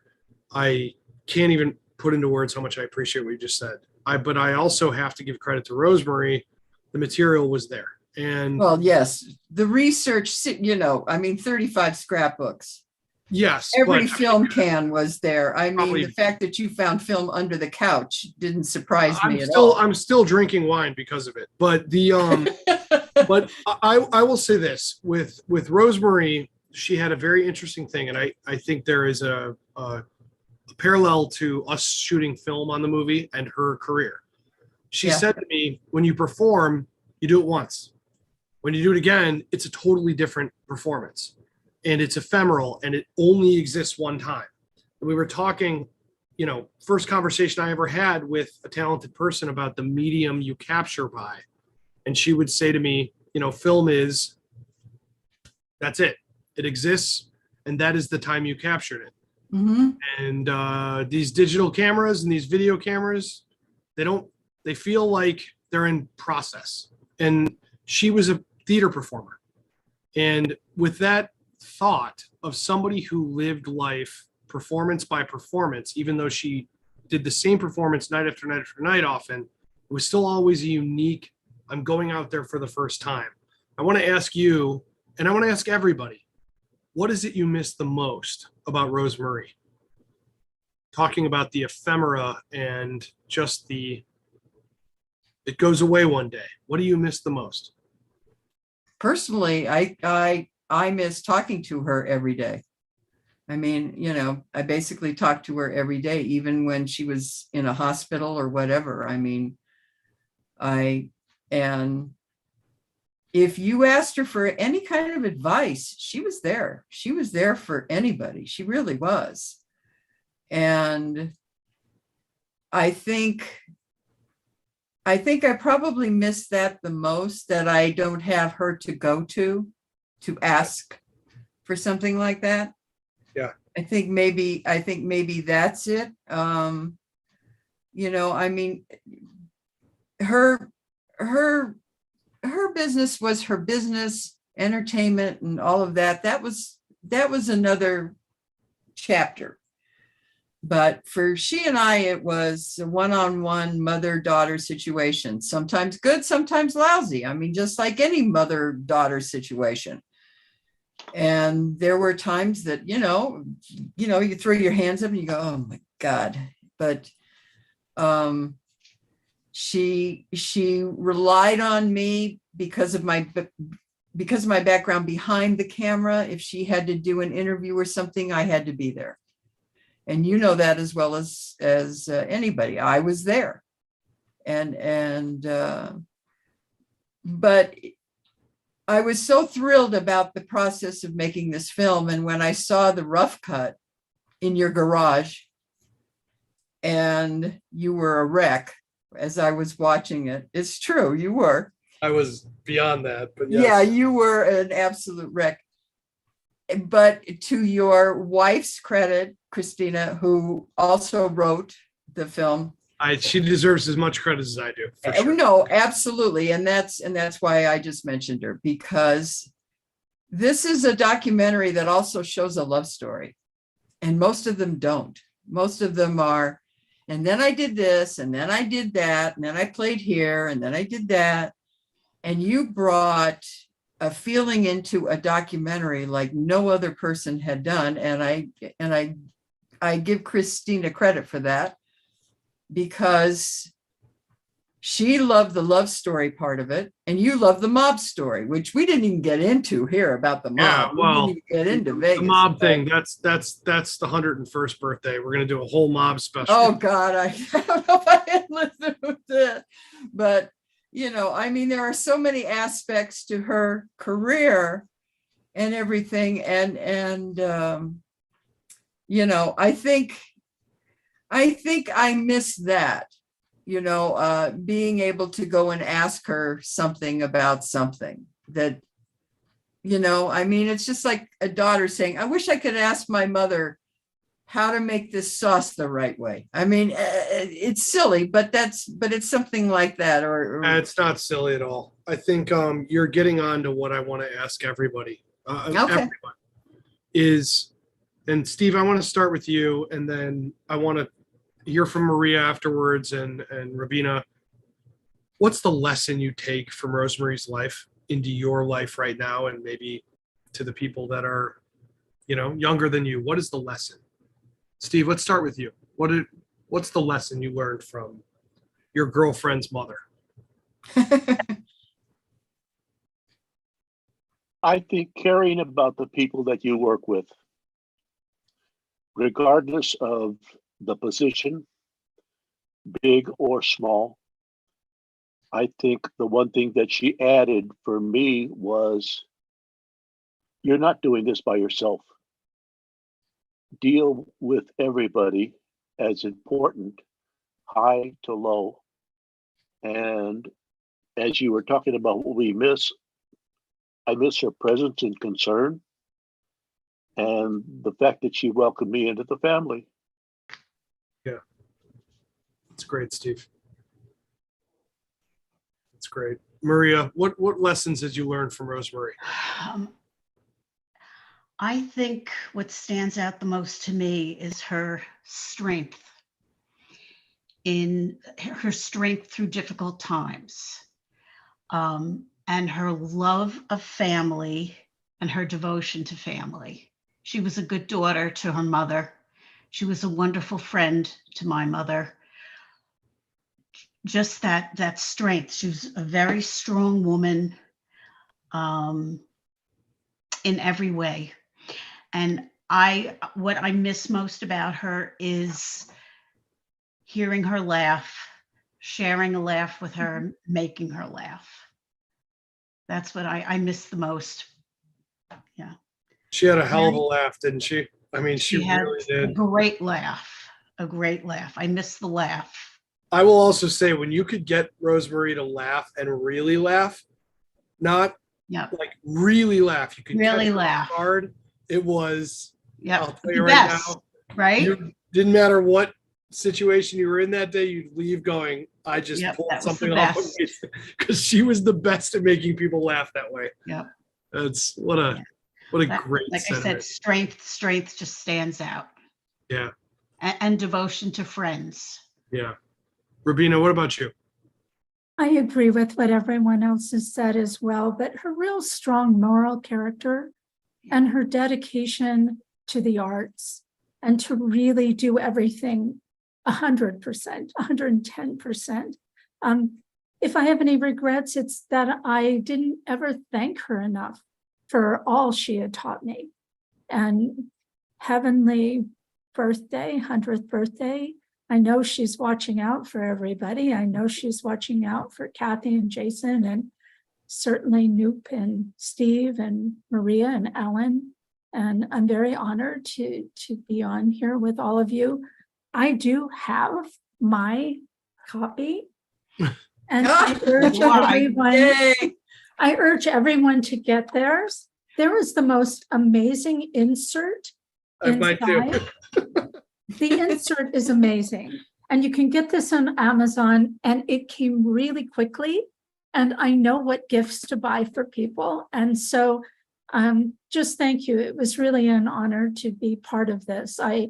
I can't even put into words how much I appreciate what you just said. But I also have to give credit to Rosemary. The material was there. And well, yes, the research, 35 scrapbooks. Yes. Every film can was there. I mean, Probably, the fact that you found film under the couch didn't surprise me at all. I'm still drinking wine because of it. But but I will say this with Rosemary, she had a very interesting thing. And I think there is a parallel to us shooting film on the movie and her career. She said to me, when you perform, you do it once. When you do it again, it's a totally different performance. And it's ephemeral, and it only exists one time. And we were talking, first conversation I ever had with a talented person about the medium you capture by. And she would say to me, film is, that's it. It exists, and that is the time you captured it. Mm-hmm. And these digital cameras and these video cameras, they feel like they're in process. And she was a theater performer. And with that thought of somebody who lived life performance by performance, even though she did the same performance night after night after night often, it was still always a unique, I'm going out there for the first time. I want to ask you, and I want to ask everybody, what is it you miss the most about Rosemary? Talking about the ephemera and just it goes away one day. What do you miss the most? Personally, I miss talking to her every day. I mean, I basically talked to her every day, even when she was in a hospital or whatever. I mean, and if you asked her for any kind of advice, she was there. She was there for anybody. She really was. And I think I probably miss that the most, that I don't have her to go to ask for something like that. Yeah. I think maybe that's it. I mean, her business was her business, entertainment and all of that. That was another chapter. But for she and I, it was a one-on-one mother-daughter situation, sometimes good, sometimes lousy. I mean, just like any mother-daughter situation. And there were times that, you throw your hands up and you go, oh my God. But she relied on me because of my background behind the camera. If she had to do an interview or something, I had to be there. And you know that as well as anybody. I was there. But I was so thrilled about the process of making this film. And when I saw the rough cut in your garage and you were a wreck as I was watching it, it's true, you were. I was beyond that, but yes. Yeah, you were an absolute wreck. But to your wife's credit, Christina, who also wrote the film, she deserves as much credit as I do. For sure. No, absolutely. And that's why I just mentioned her, because this is a documentary that also shows a love story. And most of them don't. Most of them are, and then I did this, and then I did that, and then I played here, and then I did that. And you brought a feeling into a documentary like no other person had done. And I give Christina credit for that, because she loved the love story part of it, and you love the mob story, which we didn't even get into here about the mob. Yeah, We well, didn't even get into the Vegas. mob but- thing, that's the 101st birthday. We're gonna do a whole mob special. Oh God, I don't know if I can listen to that. But you know, I mean, there are so many aspects to her career and everything, and you know, I think I miss that. You know, being able to go and ask her something about something that, you know, I mean, it's just like a daughter saying, I wish I could ask my mother how to make this sauce the right way. I mean, it's silly, but it's something like that. Or It's not silly at all. I think you're getting on to what I want to ask everybody. Okay. Everyone is, and Steve, I want to start with you, and then I want to hear from Maria afterwards, and Rabina. What's the lesson you take from Rosemary's life into your life right now, and maybe to the people that are, you know, younger than you? What is the lesson? Steve, let's start with you. What's the lesson you learned from your girlfriend's mother? I think caring about the people that you work with, regardless of the position, big or small. I think the one thing that she added for me was, you're not doing this by yourself. Deal with everybody as important, high to low. And as you were talking about what we miss, I miss her presence and concern, and the fact that she welcomed me into the family. Yeah, that's great, Steve. That's great. Maria, what lessons did you learn from Rosemary? I think what stands out the most to me is her strength through difficult times, and her love of family and her devotion to family. She was a good daughter to her mother. She was a wonderful friend to my mother. Just that strength. She was a very strong woman in every way. And what I miss most about her is hearing her laugh, sharing a laugh with her, making her laugh. That's what I miss the most. Yeah. She had a hell of a laugh, didn't she? I mean, she had really a did. great laugh. I miss the laugh. I will also say, when you could get Rosemary to laugh and really laugh, not like really laugh, you could really catch her laugh off guard. It was, I'll tell you the right best, now, right? Didn't matter what situation you were in that day, you'd leave going, I just pulled that was the something off, best. because she was the best at making people laugh that way. Yep. That's what a great Like I sentiment. said, strength just stands out. Yeah. And devotion to friends. Yeah. Rabina, what about you? I agree with what everyone else has said as well, but her real strong moral character and her dedication to the arts, and to really do everything 100%, 110%. If I have any regrets, it's that I didn't ever thank her enough for all she had taught me. And heavenly birthday, 100th birthday, I know she's watching out for everybody. I know she's watching out for Kathy and Jason, and certainly Noop and Steve and Maria and Ellen. And I'm very honored to be on here with all of you. I do have my copy, and I urge everyone to get theirs. There is the most amazing insert inside. The insert is amazing, and you can get this on Amazon, and it came really quickly, and I know what gifts to buy for people. And so just thank you. It was really an honor to be part of this. I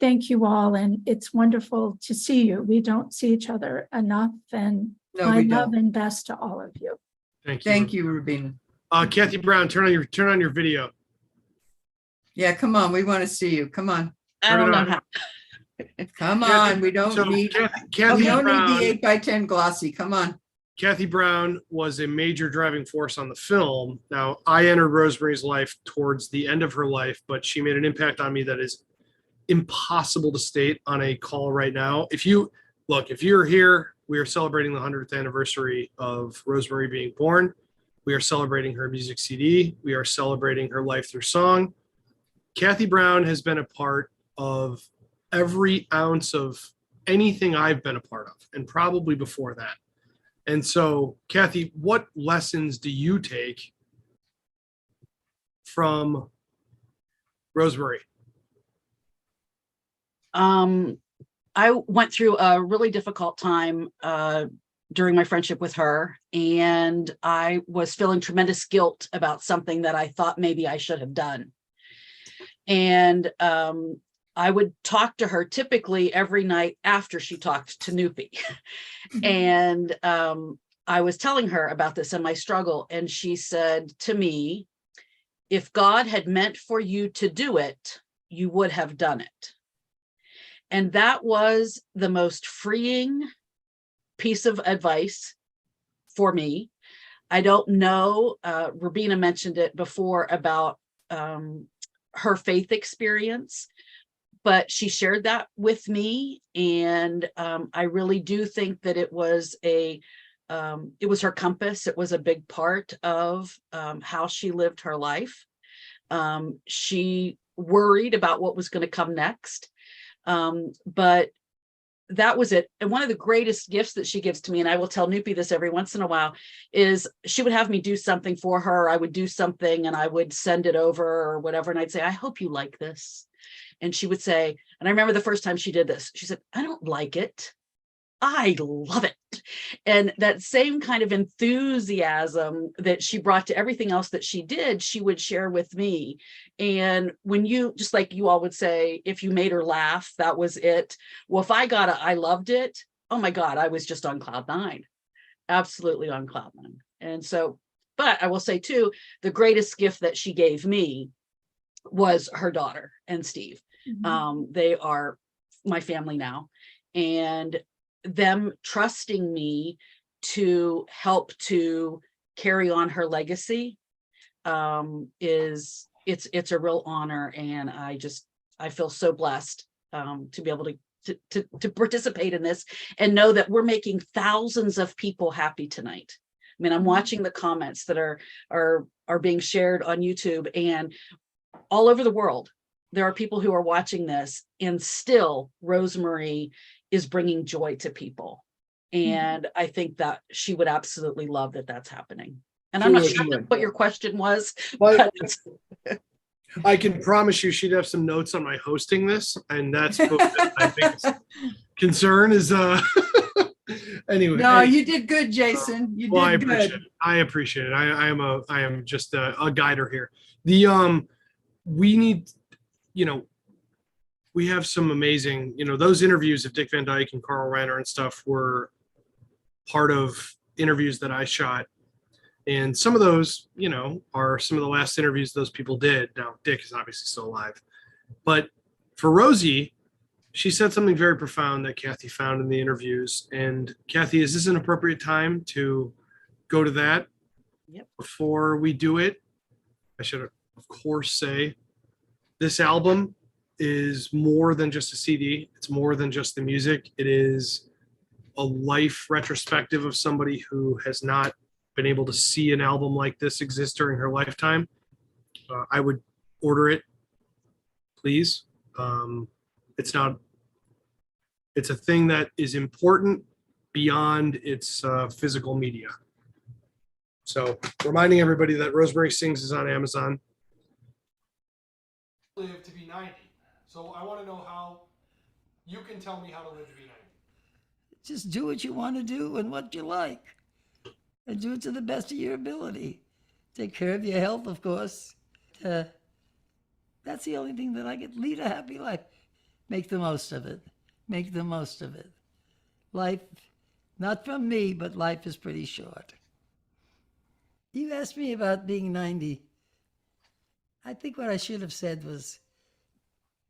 thank you all, and it's wonderful to see you. We don't see each other enough, and No, my we love don't. and best to all of you. Thank you. Thank you, Rubina. Kathy Brown, turn on your video. Yeah, come on. We want to see you. Come on. I don't know on. how. Come Kathy- on. We don't so need, Kathy we don't need Brown, the 8x10 glossy. Come on. Kathy Brown was a major driving force on the film. Now, I entered Rosemary's life towards the end of her life, but she made an impact on me that is impossible to state on a call right now. If you're here, we are celebrating the 100th anniversary of Rosemary being born. We are celebrating her music CD. We are celebrating her life through song. Kathy Brown has been a part of every ounce of anything I've been a part of, and probably before that. And so, Kathy, what lessons do you take from Rosemary? I went through a really difficult time during my friendship with her, and I was feeling tremendous guilt about something that I thought maybe I should have done. And I would talk to her typically every night after she talked to Noopy. And I was telling her about this and my struggle, and she said to me, if God had meant for you to do it, you would have done it. And that was the most freeing piece of advice for me. I don't know, Rubina mentioned it before about her faith experience, but she shared that with me. And I really do think that it was her compass. It was a big part of how she lived her life. She worried about what was going to come next. But that was it. And one of the greatest gifts that she gives to me, and I will tell Noopy this every once in a while, is she would have me do something for her. I would do something and I would send it over or whatever. And I'd say, I hope you like this. And she would say, and I remember the first time she did this, she said, I don't like it. I love it. And that same kind of enthusiasm that she brought to everything else that she did, she would share with me. And when you, just like you all would say, if you made her laugh, that was it. Well, if I got a, I loved it, oh my God, I was just on cloud nine, absolutely on cloud nine. And so, but I will say too, the greatest gift that she gave me was her daughter and Steve. They are my family now. And them trusting me to help to carry on her legacy it's a real honor. And I feel so blessed to be able to participate in this and know that we're making thousands of people happy tonight. I mean, I'm watching the comments that are being shared on YouTube and all over the world. There are people who are watching this, and still Rosemary is bringing joy to people. And I think that she would absolutely love that that's happening. And I'm not sure what your question was. But I can promise you she'd have some notes on my hosting this, and that's my biggest concern is anyway. No, you did good, Jason. You did good. I appreciate it. I am just a guider here. We need, we have some amazing, those interviews of Dick Van Dyke and Carl Reiner and stuff were part of interviews that I shot. And some of those, are some of the last interviews those people did. Now, Dick is obviously still alive. But for Rosie, she said something very profound that Kathy found in the interviews. And Kathy, is this an appropriate time to go to that? Yep. Before we do it, I should, of course, say this album is more than just a CD. It's more than just the music. It is a life retrospective of somebody who has not been able to see an album like this exist during her lifetime. I would order it, please. It's a thing that is important beyond its physical media. So reminding everybody that Rosemary Sings is on Amazon. Live to be 90. So I want to know how you can tell me how to live to be 90. Just do what you want to do and what you like. And do it to the best of your ability. Take care of your health, of course. That's the only thing that I can lead a happy life. Make the most of it. Make the most of it. Life, not from me, but life is pretty short. You asked me about being 90. I think what I should have said was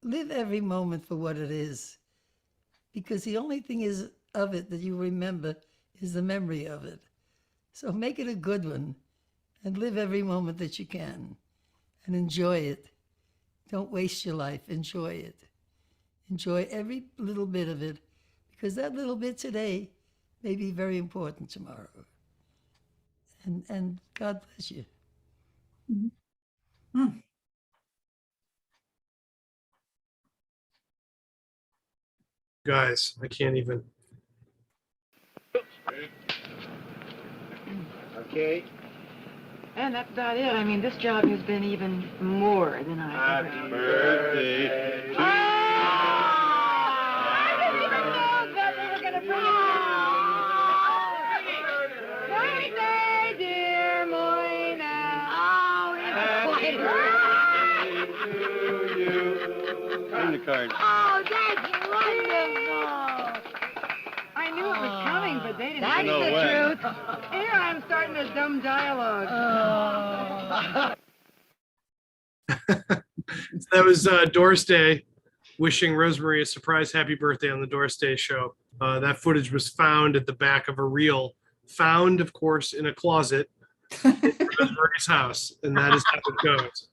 live every moment for what it is, because the only thing is of it that you remember is the memory of it. So make it a good one and live every moment that you can and enjoy it. Don't waste your life. Enjoy it. Enjoy every little bit of it, because that little bit today may be very important tomorrow. And God bless you. Guys, I can't even. Okay. And that's about it. I mean, this job has been even more than I ever. Happy birthday to Birthday, dear Moina. Bring the card. Oh, that's wonderful. I knew it was coming, but they didn't. That's know the when. truth. Here I'm starting this dumb dialogue. That was Doris Day wishing Rosemary a surprise happy birthday on the Doris Day show. That footage was found at the back of a reel, found, of course, in a closet in Rosemary's house, and that is how it goes.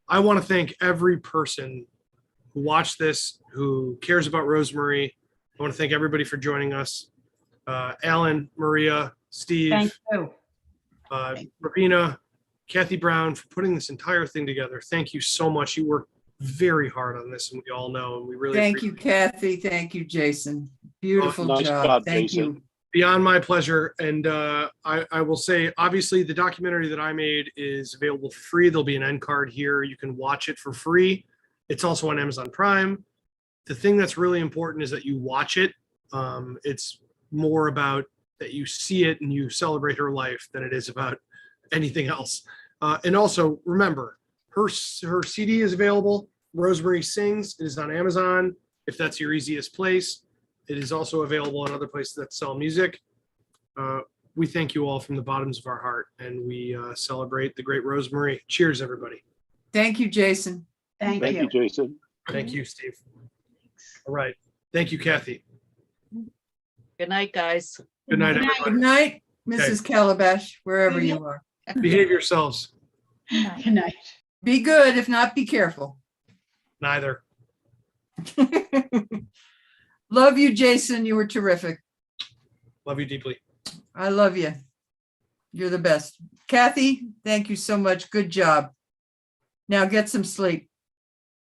I want to thank every person who watched this, who cares about Rosemary. I want to thank everybody for joining us. Alan, Maria, Steve, Thank you. Rabina, Kathy Brown, for putting this entire thing together. Thank you so much. You worked very hard on this, and we all know, and we really Thank you, Kathy. Thank you, Jason. Beautiful Nice job. job, Thank Jason. you. Beyond my pleasure. And I will say, obviously, the documentary that I made is available for free. There'll be an end card here. You can watch it for free. It's also on Amazon Prime. The thing that's really important is that you watch it. It's more about that you see it and you celebrate her life than it is about anything else. And also remember, her CD is available. Rosemary Sings. It is on Amazon, if that's your easiest place. It is also available in other places that sell music. We thank you all from the bottoms of our heart, and we celebrate the great Rosemary. Cheers, everybody. Thank you, Jason. Thank you, Jason. Thank you, Steve. All right. Thank you, Kathy. Good night, guys. Good night, Good everybody. night, Mrs. Calabash, wherever you are. Behave yourselves. Good night. Be good. If not, be careful. Neither. Love you, Jason. You were terrific. Love you deeply. I love you. You're the best. Kathy, thank you so much. Good job. Now get some sleep.